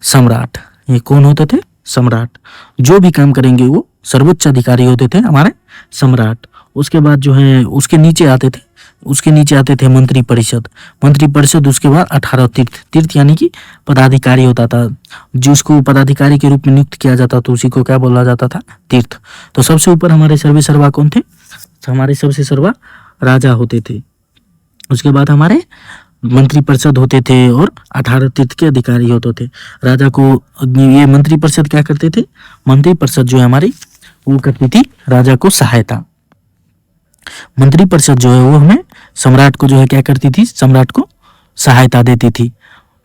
A: सम्राट। ये कौन होते थे, सम्राट। जो भी काम करेंगे वो सर्वोच्च अधिकारी होते थे हमारे सम्राट। उसके बाद जो है उसके नीचे आते थे मंत्री परिषद, उसके बाद 18 तीर्थ यानी कि पदाधिकारी होता था, जिसको पदाधिकारी के रूप में नियुक्त किया जाता तो उसी को क्या बोला जाता था, तीर्थ। तो सबसे ऊपर हमारे सर्वे सर्वा कौन थे, हमारे सबसे सर्वा राजा होते थे। उसके बाद हमारे मंत्री परिषद होते थे और 18 तीर्थ के अधिकारी होते थे। राजा को ये मंत्री परिषद क्या करते थे, मंत्री परिषद जो है हमारी वो करती थी राजा को सहायता। मंत्री परिषद जो है वो हमें सम्राट को जो है क्या करती थी, सम्राट को सहायता देती थी।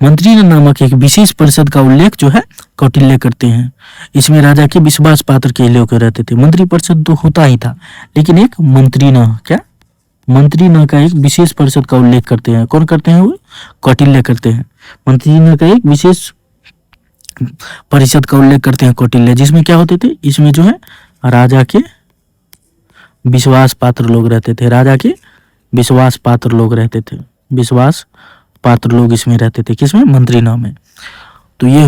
A: मंत्री नामक एक विशेष परिषद का उल्लेख जो है कौटिल्य करते हैं। इसमें राजा के विश्वास पात्र के लोग रहते थे। मंत्री परिषद तो होता ही था, लेकिन एक मंत्री न का एक विशेष परिषद का उल्लेख करते हैं। कौन करते हैं, वो कौटिल्य करते हैं। मंत्री न का एक विशेष परिषद का उल्लेख करते हैं कौटिल्य, जिसमें क्या होते थे, इसमें जो है राजा के विश्वास पात्र लोग रहते थे, राजा के विश्वास पात्र लोग रहते थे, विश्वास पात्र लोग इसमें रहते थे, किसमें, मंत्री नाम में। तो ये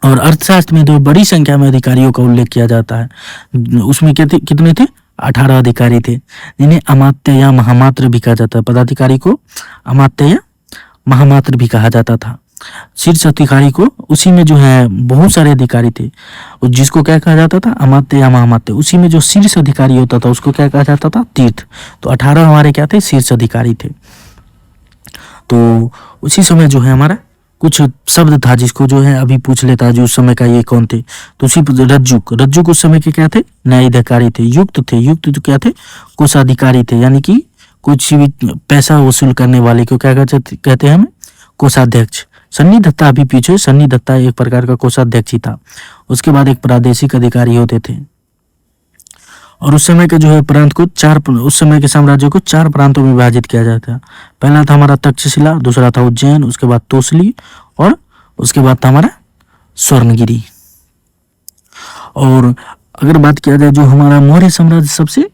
A: और अर्थशास्त्र में तो बड़ी संख्या में अधिकारियों का उल्लेख किया जाता है। उसमें कितने थे, 18 अधिकारी थे, जिन्हें अमात्य या महामात्र भी कहा जाता है। पदाधिकारी को अमात्य या महामात्र भी कहा जाता था। शीर्ष अधिकारी को, उसी में जो है बहुत सारे अधिकारी थे, जिसको क्या कहा जाता था, अमात्य या महामात्य। उसी में जो शीर्ष अधिकारी होता था उसको क्या कहा जाता था, तीर्थ। तो 18 हमारे क्या थे, शीर्ष अधिकारी थे। तो उसी समय जो है हमारा कुछ शब्द था जिसको जो है अभी पूछ लेता है, जो उस समय का ये कौन थे। तो उसी रज्जुक उस समय के क्या थे, न्यायाधिकारी थे। युक्त जो क्या थे, कोषाधिकारी थे, यानी कि कुछ भी पैसा वसूल करने वाले को क्या कहते हैं हमें, कोषाध्यक्ष। सन्नी दत्ता अभी पीछे, सन्नी दत्ता एक प्रकार का कोषाध्यक्ष ही था। उसके बाद एक प्रादेशिक अधिकारी होते थे। और उस समय के जो है प्रांत को उस समय के साम्राज्य को 4 प्रांतों में विभाजित किया जाता है। पहला था हमारा तक्षशिला, दूसरा था उज्जैन, उसके बाद तोसली और उसके बाद था हमारा स्वर्णगिरी। और अगर बात किया जाए जो हमारा मौर्य साम्राज्य सबसे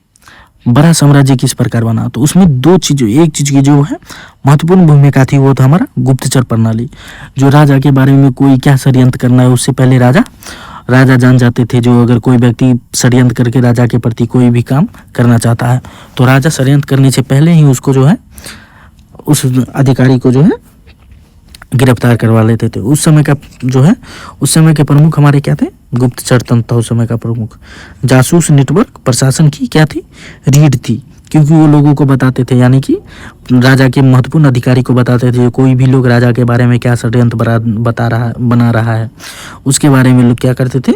A: बड़ा साम्राज्य किस प्रकार बना, तो उसमें एक चीज की जो है महत्वपूर्ण भूमिका थी, वो था हमारा गुप्तचर प्रणाली। जो राजा के बारे में कोई क्या षड्यंत्र करना है उससे पहले राजा जान जाते थे। जो अगर कोई व्यक्ति षड्यंत्र करके राजा के प्रति कोई भी काम करना चाहता है तो राजा षड्यंत्र करने से पहले ही उसको जो है, उस अधिकारी को जो है गिरफ्तार करवा लेते थे। उस समय के प्रमुख हमारे क्या थे, गुप्तचर तंत्र था उस समय का प्रमुख। जासूस नेटवर्क प्रशासन की क्या थी, रीढ़ थी, क्योंकि वो लोगों को बताते थे, यानी कि राजा के महत्वपूर्ण अधिकारी को बताते थे कोई भी लोग राजा के बारे में क्या षड्यंत्र बना रहा है, उसके बारे में लोग क्या करते थे,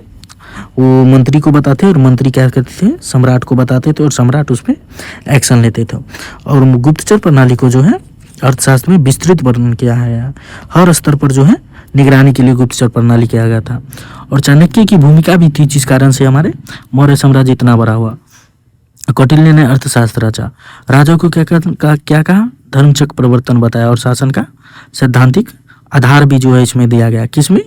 A: वो मंत्री को बताते और मंत्री क्या करते थे, सम्राट को बताते थे और सम्राट उस पर एक्शन लेते थे। और गुप्तचर प्रणाली को जो है अर्थशास्त्र में विस्तृत वर्णन किया है। हर स्तर पर जो है निगरानी के लिए गुप्तचर प्रणाली किया गया था। और चाणक्य की भूमिका भी थी, जिस कारण से हमारे मौर्य साम्राज्य इतना बड़ा हुआ। कौटिल्य ने अर्थशास्त्र रचा। राजा को क्या कहा, धर्मचक्र प्रवर्तन बताया और शासन का सैद्धांतिक आधार भी जो है इसमें दिया गया। किसमें,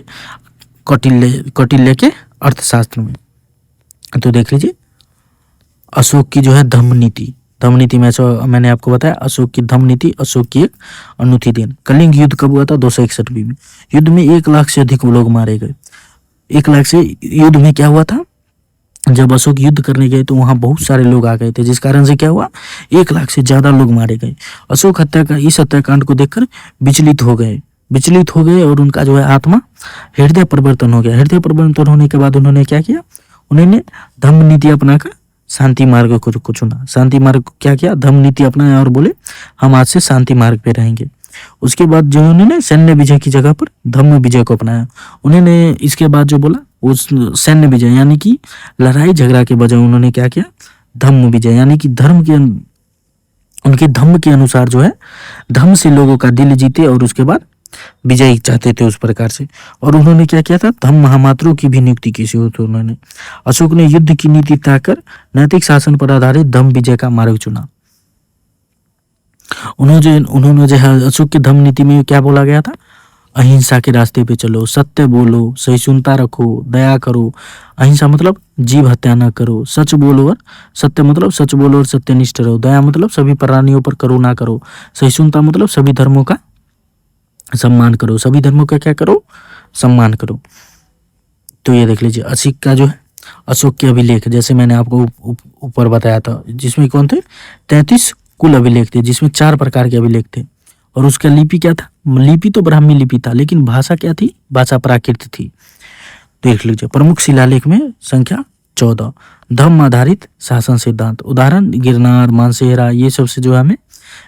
A: कौटिल्य के अर्थशास्त्र में। तो देख लीजिए अशोक की जो है धम्म नीति में मैंने आपको बताया अशोक की धम्म नीति, अशोक की एक अनूठी देन। कलिंग युद्ध कब हुआ था, 261 में। युद्ध में 1 लाख से अधिक लोग मारे गए। 1 लाख से युद्ध में क्या हुआ था, जब अशोक युद्ध करने गए तो वहां बहुत सारे लोग आ गए थे, जिस कारण से क्या हुआ, 1 लाख से ज्यादा लोग मारे गए। अशोक इस हत्याकांड को देखकर विचलित हो गए और उनका जो है आत्मा हृदय परिवर्तन हो गया। हृदय परिवर्तन होने के बाद उन्होंने क्या किया, उन्होंने धम्म नीति अपनाकर शांति मार्ग को चुना। शांति मार्ग को क्या किया, धम्म नीति अपनाया और बोले हम आज से शांति मार्ग पे रहेंगे। उसके बाद जो उन्होंने सैन्य विजय की जगह पर धम्म विजय को अपनाया। उन्होंने इसके बाद जो बोला उस सैन्य विजय यानी कि लड़ाई झगड़ा के बजाय उन्होंने क्या किया, धम्म विजय यानी कि उनके धम्म के अनुसार जो है धम्म से लोगों का दिल जीते और उसके बाद विजय चाहते थे उस प्रकार से। और उन्होंने क्या किया था, धम्म महामात्रों की भी नियुक्ति की थी उन्होंने। अशोक ने युद्ध की नीति तय कर नैतिक शासन पर आधारित धम्म विजय का मार्ग चुना। उन्होंने जो है अशोक की धम्म नीति में क्या बोला गया था, अहिंसा के रास्ते पे चलो, सत्य बोलो, सहिष्णुता रखो, दया करो। अहिंसा मतलब जीव हत्या न करो, सच बोलो और सत्य मतलब सच बोलो और सत्यनिष्ठ रहो, दया मतलब सभी प्राणियों पर करुणा करो, सहिष्णुता मतलब सभी धर्मों का सम्मान करो, सभी धर्मों का क्या करो, सम्मान करो। तो ये देख लीजिए असिक का जो है अशोक के अभिलेख, जैसे मैंने आपको ऊपर बताया था, जिसमें कौन थे 33 कुल अभिलेख थे, जिसमें 4 प्रकार के अभिलेख थे। और उसका लिपि क्या था, लिपि तो ब्राह्मी लिपि था, लेकिन भाषा क्या थी, भाषा प्राकृत थी। देख लीजिए प्रमुख शिलालेख में संख्या 14। धम्म आधारित शासन सिद्धांत, उदाहरण गिरनार, मानसेरा, ये सबसे जो हमें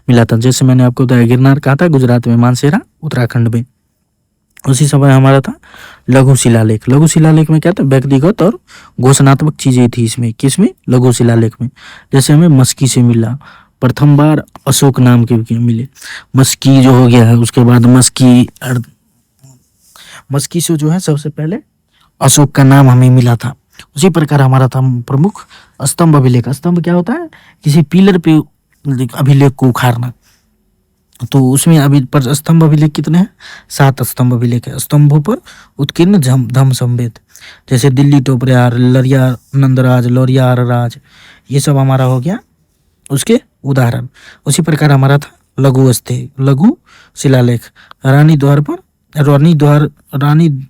A: मिला था। जैसे मैंने आपको बताया गिरनार कहा था गुजरात में, मानसेरा उत्तराखंड में। उसी समय हमारा था लघु शिलालेख। लघु शिलालेख में क्या था, व्यक्तिगत और घोषणात्मक चीजें थी इसमें। किसमें, लघु शिलालेख में। जैसे हमें मस्की से मिला, प्रथम बार अशोक नाम के मिले, मस्की जो हो गया है। उसके बाद मस्की से जो है सबसे पहले अशोक का नाम हमें मिला था। उसी प्रकार हमारा था प्रमुख स्तंभ अभिलेख। स्तंभ क्या होता है, किसी पिलर पे अभिलेख को उखाड़ना। तो उसमें अभी पर स्तंभ अभिलेख कितने हैं, 7 स्तंभ अभिलेख है। स्तंभों पर उत्कीर्ण धम्म संवेद, जैसे दिल्ली टोपरियार, लरिया नंदराज, लौरियार राज, ये सब हमारा हो गया उसके उदाहरण। उसी प्रकार हमारा था लघु शिलालेख। रानी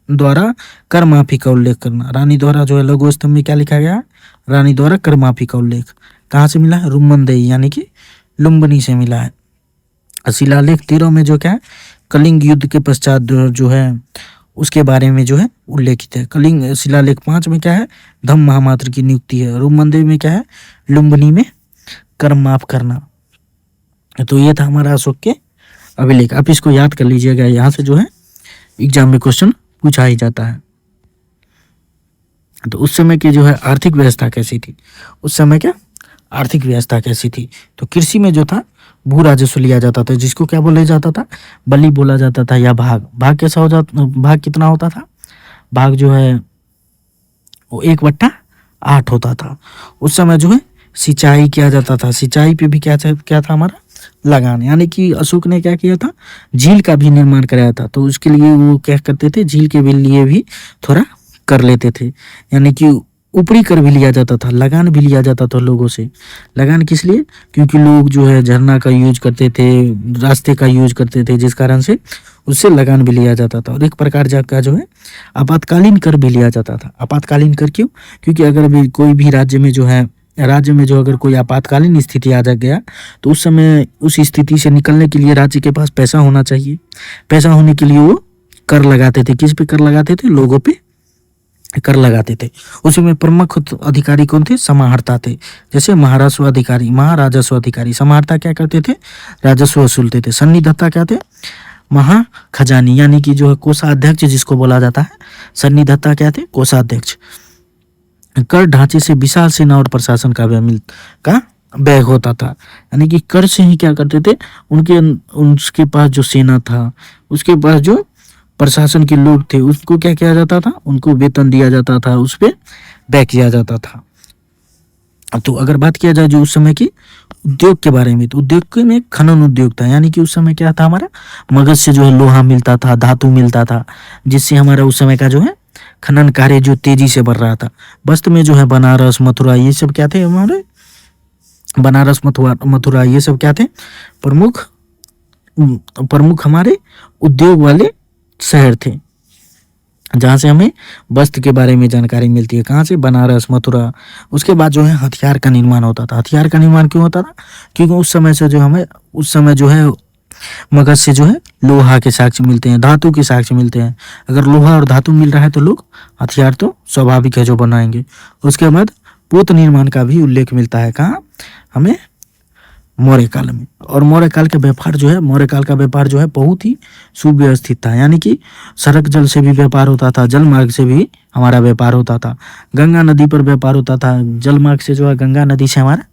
A: द्वारा कर माफी का उल्लेख करना। रानी द्वारा जो है लघु स्तंभ में क्या लिखा गया, रानी द्वारा कर माफी का उल्लेख कहाँ से मिला है, रुम्मनदेही यानी कि लुम्बनी से मिला है। शिलालेख 13 में जो क्या है, कलिंग युद्ध के पश्चात जो है उसके बारे में जो है उल्लेखित है। कलिंग शिलालेख 5 में क्या है, धम्म महामात्र की नियुक्ति है। रुम्मनदेही में क्या है, लुम्बनी में कर माफ करना। तो ये था हमारा अशोक के अभिलेख। आप इसको याद कर लीजिएगा, यहाँ से जो है एग्जाम में क्वेश्चन पूछा ही जाता है। तो उस समय की जो है आर्थिक व्यवस्था कैसी थी, उस समय क्या आर्थिक व्यवस्था कैसी थी। तो कृषि में जो था भू राजस्व लिया जाता था, जिसको क्या बोला जाता था, बलि बोला जाता था या भाग। भाग कैसा हो जाता, भाग कितना होता था, भाग जो है वो 1/8 होता था। उस समय जो है सिंचाई किया जाता था। सिंचाई पे भी क्या था हमारा लगान, यानी कि अशोक ने क्या किया था, झील का भी निर्माण कराया था। तो उसके लिए वो क्या करते थे, झील के भी लिए भी थोड़ा कर लेते थे, यानी कि ऊपरी कर भी लिया जाता था, लगान भी लिया जाता था लोगों से। लगान किस लिए, क्योंकि लोग जो है झरना का यूज करते थे, रास्ते का यूज करते थे, जिस कारण से उससे लगान भी लिया जाता था। और एक प्रकार का जो है आपातकालीन कर भी लिया जाता था। आपातकालीन कर क्यों, क्योंकि अगर भी कोई भी राज्य में जो अगर कोई आपातकालीन स्थिति आ जा गया तो उस समय उस स्थिति से निकलने के लिए राज्य के पास पैसा होना चाहिए। पैसा होने के लिए वो कर लगाते थे। किस पे कर लगाते थे, लोगों पे कर लगाते थे। उसमें प्रमुख अधिकारी कौन थे, समाहर्ता थे। जैसे महाराजस्व अधिकारी। समाहर्ता क्या करते थे, राजस्व वसूलते थे। सन्निधत्ता क्या थे, महाखजानी, यानी कि जो है कोषाध्यक्ष जिसको बोला जाता है। सन्निधत्ता क्या थे, कोषाध्यक्ष। कर ढांचे से विशाल सेना और प्रशासन का व्यय होता था। यानी कि कर से ही क्या करते थे, उसके पास जो सेना था, उसके पास जो प्रशासन के लोग थे, उसको क्या किया जाता था, उनको वेतन दिया जाता था, उस पर व्यय किया जाता था। तो अगर बात किया जाए जो उस समय की उद्योग के बारे में, तो उद्योग में खनन उद्योग था। यानी कि उस समय क्या था, हमारा मगध से जो है लोहा मिलता था, धातु मिलता था, जिससे हमारा उस समय का जो है खनन कार्य जो तेजी से बढ़ रहा था। वस्त्र में जो है बनारस, मथुरा, ये सब क्या थे हमारे, बनारस, मथुरा ये सब क्या थे, प्रमुख प्रमुख हमारे उद्योग वाले शहर थे, जहाँ से हमें वस्त्र के बारे में जानकारी मिलती है। कहाँ से, बनारस, मथुरा। उसके बाद जो है हथियार का निर्माण होता था। हथियार का निर्माण क्यों होता था, क्योंकि उस समय जो है मगध से जो है लोहा के साक्ष्य मिलते हैं, धातु के साक्ष्य मिलते हैं। अगर लोहा और धातु मिल रहा है तो लोग हथियार तो स्वाभाविक है जो बनाएंगे। उसके बाद पोत निर्माण का भी उल्लेख मिलता है। कहाँ, हमें मौर्य काल में। और मौर्य काल का व्यापार जो है बहुत ही सुव्यवस्थित था। यानी कि सड़क जल से भी व्यापार होता था, जल मार्ग से भी हमारा व्यापार होता था, गंगा नदी पर व्यापार होता था, जल मार्ग से जो है गंगा नदी से हमारा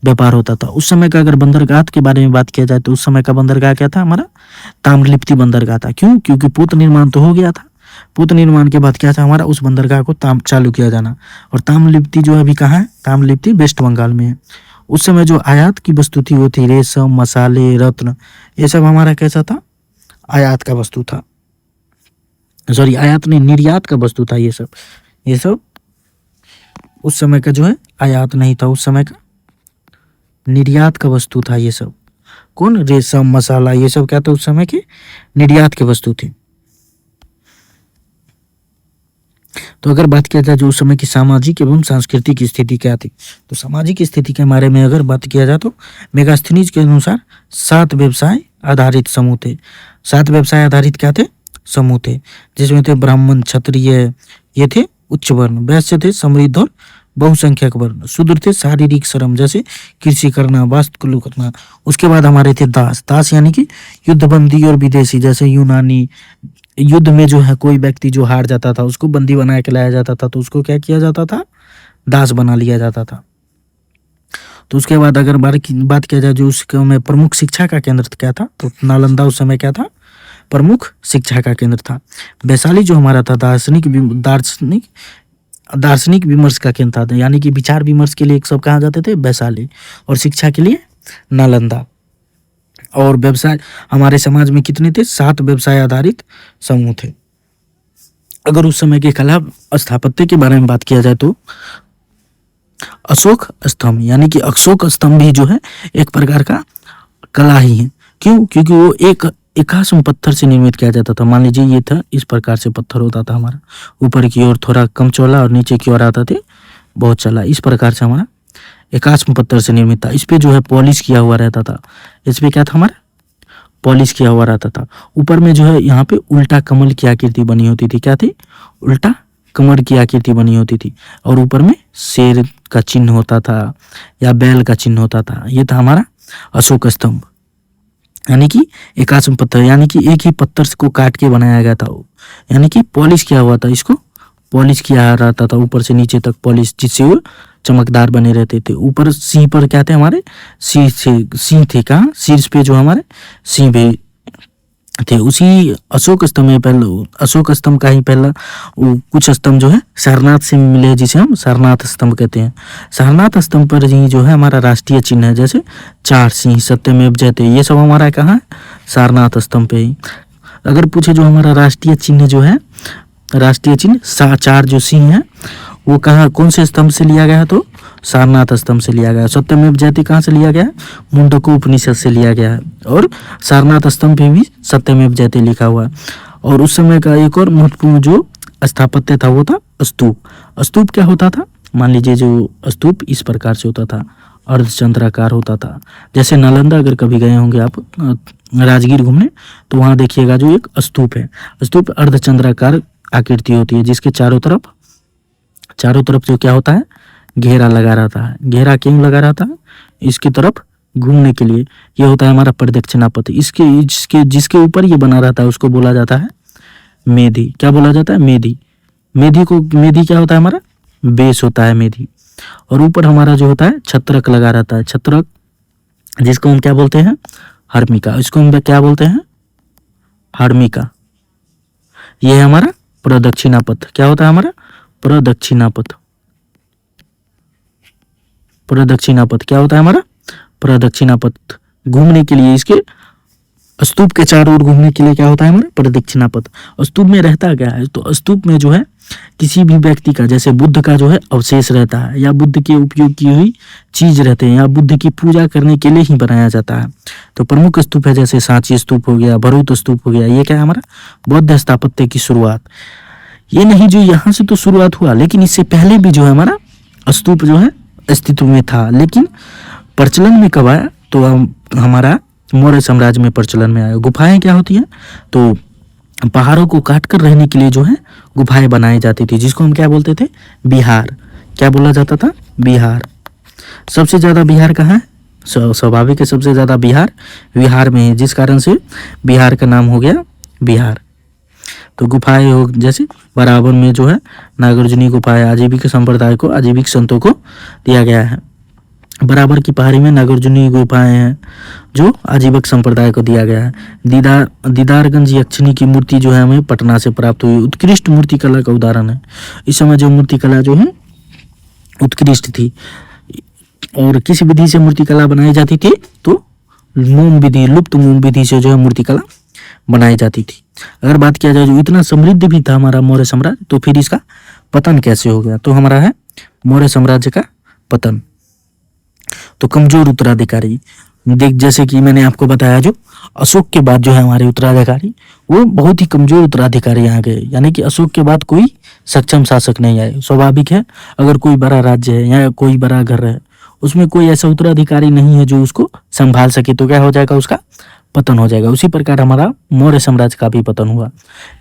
A: व्यापार होता था। उस समय का अगर बंदरगाह के बारे में बात किया जाए तो उस समय का बंदरगाह क्या था, हमारा ताम्रलिप्ति बंदरगाह था। क्यों, क्योंकि पोत निर्माण तो हो गया था। पोत निर्माण के बाद क्या था, हमारा उस बंदरगाह को चालू किया जाना। और ताम्रलिप्ति जो अभी कहाँ है, ताम्रलिप्ति वेस्ट बंगाल में है। उस समय जो आयात की वस्तु थी वो थी रेशम, मसाले, रत्न, ये सब हमारा कैसा था, आयात का वस्तु था। सॉरी, आयात नहीं, निर्यात का वस्तु था। ये सब उस समय का जो है आयात नहीं था, उस समय का निर्यात का वस्तु था। ये सब कौन, रेशम, मसाला, ये सब क्या था, उस समय की निर्यात की वस्तु थी। तो अगर बात किया जाए जो उस समय की सामाजिक एवं सांस्कृतिक स्थिति क्या थी, तो सामाजिक स्थिति के बारे में अगर बात किया जाए तो मेगास्थनीज के अनुसार 7 व्यवसाय आधारित समूह थे। 7 व्यवसाय आधारित क्या थे, समूह थे, जिसमें थे ब्राह्मण, क्षत्रिय, ये थे उच्च वर्ण, वैश्य थे समृद्ध और बहुसंख्यक वर्ण, शूद्र थे शारीरिक श्रम जैसे कृषि करना, वास्तुकला करना। उसके बाद हमारे थे दास यानी कि युद्धबंदी और विदेशी, जैसे यूनानी। युद्ध में जो है कोई व्यक्ति जो हार जाता था उसको बंदी बना के लाया जाता था, तो उसको क्या किया जाता था, दास बना लिया जाता था। तो उसके बाद अगर बात किया जाए जो उसके में प्रमुख शिक्षा का केंद्र क्या था, तो नालंदा उस समय क्या था, प्रमुख शिक्षा का केंद्र था। वैशाली जो हमारा था दार्शनिक विमर्श का केंद्र था। यानी कि विचार विमर्श के लिए सब कहाँ जाते थे, वैशाली, और शिक्षा के लिए नालंदा। और व्यवसाय हमारे समाज में कितने थे, 7 व्यवसाय आधारित समूह थे। अगर उस समय के कला स्थापत्य के बारे में बात किया जाए तो अशोक स्तंभ, यानी कि अशोक स्तंभ भी जो है एक प्रकार का कला ही है। क्यों, क्योंकि वो एक एकाश्म पत्थर से निर्मित किया जाता था। मान लीजिए ये था, इस प्रकार से पत्थर होता था हमारा, ऊपर की ओर थोड़ा कम चौड़ा और नीचे की ओर आता थे बहुत चला। इस प्रकार से हमारा एकाश्म पत्थर से निर्मित था। इस पे जो है पॉलिश किया हुआ रहता था। इस पे क्या था, हमारा पॉलिश किया हुआ रहता था। ऊपर में जो है यहाँ पे उल्टा कमल की आकृति बनी होती थी। क्या थी, उल्टा कमल की आकृति बनी होती थी। और ऊपर में शेर का चिन्ह होता था या बैल का चिन्ह होता था। ये था हमारा अशोक स्तंभ, यानी कि एकाश्म पत्थर, यानी कि एक ही पत्थर को काट के बनाया गया था वो, यानी कि पॉलिश किया हुआ था। इसको पॉलिश किया रहता था ऊपर से नीचे तक पॉलिश, जिससे वो चमकदार बने रहते थे। ऊपर सिंह पर क्या थे, हमारे सिंह थे। कहाँ, शीर्ष पे जो हमारे सिंह भी थे। उसी अशोक स्तंभ में अशोक स्तंभ का ही पहला कुछ स्तंभ जो है सारनाथ से मिले, जिसे हम सारनाथ स्तंभ कहते हैं। सारनाथ स्तंभ पर ही जो है हमारा राष्ट्रीय चिन्ह है, जैसे 4 सिंह, सत्यमेव जयते, ये सब हमारा कहाँ है, सारनाथ स्तंभ पे ही। अगर पूछे जो हमारा राष्ट्रीय चिन्ह जो है, राष्ट्रीय चिन्ह 4 जो सिंह है वो कहाँ, कौन से स्तंभ से लिया गया है, तो सारनाथ स्तंभ से लिया गया है। सत्यमेव जयते कहाँ से लिया गया है, मुंडको उपनिषद से लिया गया है। और सारनाथ स्तंभ पे भी सत्यमेव जयते लिखा हुआ है। और उस समय का एक और महत्वपूर्ण जो स्थापत्य था वो था स्तूप। स्तूप क्या होता था, मान लीजिए जो स्तूप इस प्रकार से होता था, अर्धचंद्राकार होता था। जैसे नालंदा अगर कभी गए होंगे आप राजगीर घूमने, तो वहाँ देखिएगा जो एक स्तूप है। स्तूप अर्धचंद्राकार आकृति होती है, जिसके चारों तरफ जो क्या होता है, घेरा लगा रहता है। घेरा क्यों लगा रहता है, इसकी तरफ घूमने के लिए। ये होता है हमारा प्रदक्षिणा पथ। जिसके ऊपर ये बना रहता है उसको बोला जाता है मेधी। क्या बोला जाता है, मेधी। मेधी क्या होता है हमारा, बेस होता है मेरी, और ऊपर हमारा जो होता है छत्रक लगा रहता है, छत्रक, जिसको हम क्या बोलते हैं, हर्मिका, इसको हम क्या बोलते हैं, हर्मिका। ये है हमारा प्रदक्षिणा पथ। क्या होता है हमारा, प्रदक्षिणा पथ। प्रदक्षिणा पथ क्या होता है हमारा, प्रदक्षिणा पथ। घूमने के लिए, इसके स्तूप के चारों ओर घूमने के लिए क्या होता है हमारा, प्रदक्षिणा पथ। स्तूप में रहता क्या है, तो स्तूप में जो है किसी भी व्यक्ति का, जैसे बुद्ध का जो है अवशेष रहता है, या बुद्ध के उपयोग की हुई चीज रहते हैं, या बुद्ध की पूजा करने के लिए ही बनाया जाता है। तो प्रमुख स्तूप है जैसे सांची स्तूप हो गया, भरूच स्तूप हो गया। ये क्या है हमारा, बौद्ध स्थापत्य की शुरुआत। ये नहीं जो यहाँ से तो शुरुआत हुआ, लेकिन इससे पहले भी जो है हमारा स्तूप जो है अस्तित्व में था, लेकिन प्रचलन में कब आया, तो हमारा मौर्य साम्राज्य में प्रचलन में आया। गुफाएं क्या होती हैं, तो पहाड़ों को काट कर रहने के लिए जो है गुफाएं बनाई जाती थी, जिसको हम क्या बोलते थे, बिहार। क्या बोला जाता था, बिहार। सबसे ज्यादा बिहार कहाँ है, स्वाभाविक है, सबसे ज्यादा बिहार में है, जिस कारण से बिहार का नाम हो गया बिहार। तो गुफाएं हो, जैसे बराबर में जो है नागार्जुनी गुफाएं आजीविक संप्रदाय को, आजीविक संतों को दिया गया है। बराबर की पहाड़ी में नागार्जुनी गुफाएं हैं जो आजीविक संप्रदाय को दिया गया है। दीदारगंज यक्षिणी की मूर्ति जो है हमें पटना से प्राप्त हुई, उत्कृष्ट मूर्ति कला का उदाहरण है। इस समय जो मूर्ति कला जो है उत्कृष्ट थी, और किस विधि से मूर्ति कला बनाई जाती थी, तो मोम विधि, लुप्त मोम विधि से जो है मूर्ति कला बनाई जाती थी। अगर बात किया जाए जो इतना समृद्ध भी था हमारा मौर्य साम्राज्य, तो फिर इसका पतन कैसे हो गया, तो हमारा है मौर्य साम्राज्य का पतन। तो कमजोर उत्तराधिकारी, देख जैसे कि मैंने आपको बताया, जो अशोक के बाद जो है हमारे उत्तराधिकारी वो बहुत ही कमजोर उत्तराधिकारी आ गए, यानी कि अशोक के बाद कोई सक्षम शासक नहीं आए। स्वाभाविक है, अगर कोई बड़ा राज्य है या कोई बड़ा घर है, उसमें कोई ऐसा उत्तराधिकारी नहीं है जो उसको संभाल सके, तो क्या हो जाएगा, उसका पतन हो जाएगा। उसी प्रकार हमारा मौर्य साम्राज्य का भी पतन हुआ।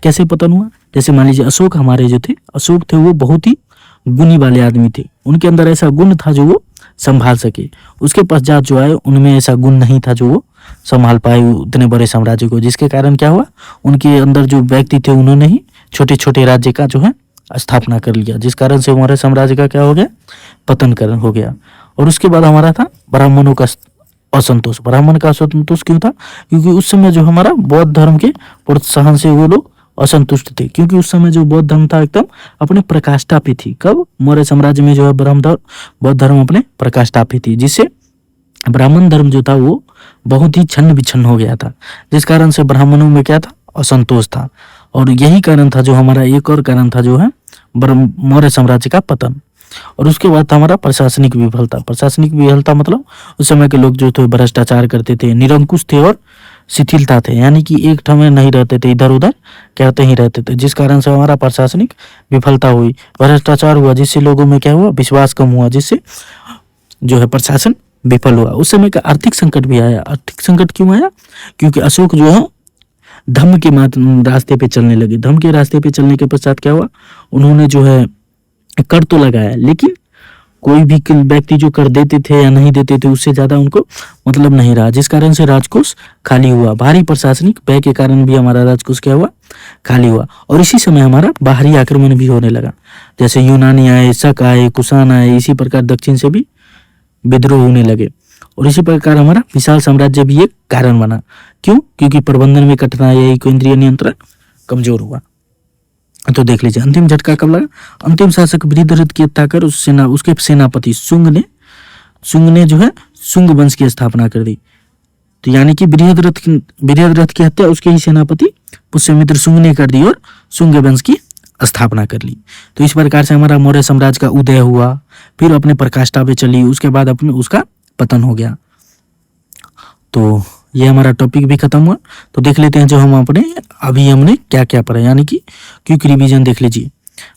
A: कैसे पतन हुआ, जैसे मान लीजिए अशोक हमारे जो थे, अशोक थे वो बहुत ही गुणी वाले आदमी थे, उनके अंदर ऐसा गुण था जो वो संभाल सके। उसके पश्चात जो आए उनमें ऐसा गुण नहीं था जो वो संभाल पाए उतने बड़े साम्राज्य को, जिसके कारण क्या हुआ, उनके अंदर जो व्यक्ति थे उन्होंने ही छोटे छोटे राज्य का जो है स्थापना कर लिया, जिस कारण से हमारे साम्राज्य का क्या हो गया, पतन कर हो गया। और उसके बाद हमारा था ब्राह्मणों का असंतोष। ब्राह्मण का असंतोष क्यों था, क्योंकि उस समय जो हमारा बौद्ध धर्म के प्रोत्साहन से वो लोग असंतुष्ट थे, क्योंकि उस समय जो बौद्ध धर्म था एकदम अपने प्रकाष्ठा पे थी। कब, मौर्य साम्राज्य में जो है बौद्ध धर्म अपने प्रकाष्ठा पे थी, जिससे ब्राह्मण धर्म जो था वो बहुत ही छन्न विछन्न हो गया था, जिस कारण से ब्राह्मणों में क्या था, असंतोष था। और यही कारण था जो हमारा, एक और कारण था जो है मौर्य साम्राज्य का पतन। और उसके बाद था हमारा प्रशासनिक विफलता। प्रशासनिक विफलता मतलब उस समय के लोग जो थे भ्रष्टाचार करते थे, निरंकुश थे और शिथिलता थे, यानी कि एक ठम में नहीं रहते थे, इधर उधर कहते ही रहते थे, जिस कारण से हमारा प्रशासनिक विफलता हुई, भ्रष्टाचार हुआ, जिससे लोगों में क्या हुआ, विश्वास कम हुआ, जिससे जो है प्रशासन विफल हुआ। उस समय का आर्थिक संकट भी आया। आर्थिक संकट क्यों आया, क्योंकि अशोक जो है धम्म के रास्ते पे चलने लगे। धम्म के रास्ते पे चलने के पश्चात क्या हुआ, उन्होंने जो है कर तो लगाया, लेकिन कोई भी व्यक्ति जो कर देते थे या नहीं देते थे उससे ज्यादा उनको मतलब नहीं रहा, जिस कारण से राजकोष खाली हुआ। भारी प्रशासनिक व्यय के कारण भी हमारा राजकोष क्या हुआ, खाली हुआ। और इसी समय हमारा बाहरी आक्रमण भी होने लगा, जैसे यूनानी आए, शक आए, कुषाण आए, इसी प्रकार दक्षिण से भी विद्रोह होने लगे। और इसी प्रकार हमारा विशाल साम्राज्य भी एक कारण बना। क्यों, क्योंकि प्रबंधन में कठिनाई, केंद्रीय नियंत्रण कमजोर हुआ। तो देख लीजिए अंतिम झटका कब लगा, अंतिम शासक बृहद्रथ की हत्या कर उसके सेनापति शुंग ने जो है शुंग वंश की स्थापना कर दी। तो यानी कि बृहद्रथ की हत्या उसके ही सेनापति पुष्यमित्र शुंग ने कर दी और शुंग वंश की स्थापना कर ली। तो इस प्रकार से हमारा मौर्य साम्राज्य का उदय हुआ, फिर अपने प्रकाष्ठा पे चली, उसके बाद अपने उसका पतन हो गया। तो ये हमारा टॉपिक भी खत्म हुआ। तो देख लेते हैं जो हम अपने अभी हमने क्या क्या पढ़ा, यानी कि क्विक रिवीजन देख लीजिए।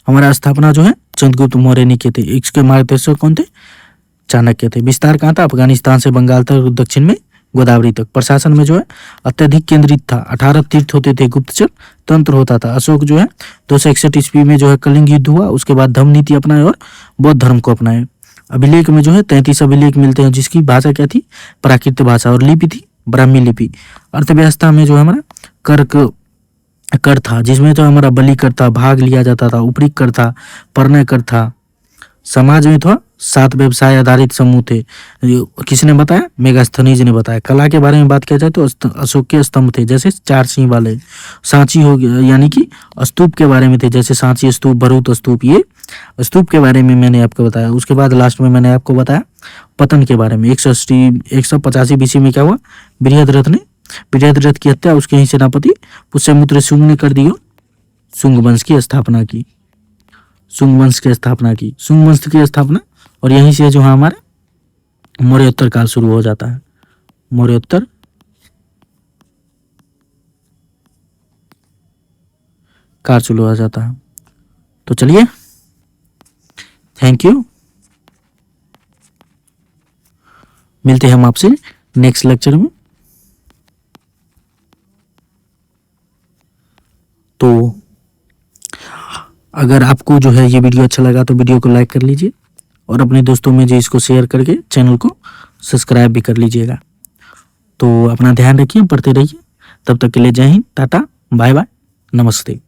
A: हमारा स्थापना जो है चंद्रगुप्त मौर्य ने किए थे। इसके मार्गदर्शक कौन थे, चाणक्य थे। विस्तार कहाँ था, अफगानिस्तान से बंगाल तक, दक्षिण में गोदावरी तक। प्रशासन में जो है अत्यधिक केंद्रित था, 18 तीर्थ होते थे, गुप्तचर तंत्र होता था। अशोक जो है 261 ईस्वी में जो है कलिंग युद्ध हुआ, उसके बाद धम्म नीति अपनाए और बौद्ध धर्म को अपनाए। अभिलेख में जो है 33 अभिलेख मिलते हैं, जिसकी भाषा क्या थी, प्राकृत भाषा, और लिपि थी ब्राह्मी लिपि। अर्थव्यवस्था में जो है हमारा कर था, जिसमें तो हमारा बलि कर था, भाग लिया जाता था, ऊपरी कर था, परनय कर था, समाज में था 7 व्यवसाय आधारित समूह थे। किसने बताया? मेगास्थनीज ने बताया। कला के बारे में बात किया जाए तो अशोक के स्तंभ थे, जैसे 4 सिंह वाले। सांची हो गया, यानी कि स्तूप के बारे में थे, जैसे सांची स्तूप, भरूच स्तूप, ये स्तूप के बारे में मैंने आपको बताया। उसके बाद लास्ट में मैंने आपको बताया पतन के बारे में। 185 BC में क्या हुआ? बृहद्रथ की हत्या उसके ही सेनापति पुष्यमित्र शुंग ने कर दी। शुंग वंश की स्थापना की। शुंग वंश की स्थापना, और यहीं से जो है हमारे मौर्योत्तर काल शुरू हो जाता है। मौर्योत्तर काल शुरू हो जाता है। तो चलिए, थैंक यू। मिलते हैं हम आपसे नेक्स्ट लेक्चर में। तो अगर आपको जो है ये वीडियो अच्छा लगा तो वीडियो को लाइक कर लीजिए, और अपने दोस्तों में जो इसको शेयर करके चैनल को सब्सक्राइब भी कर लीजिएगा। तो अपना ध्यान रखिए, पढ़ते रहिए। तब तक के लिए जय हिंद, टाटा, बाय बाय, नमस्ते।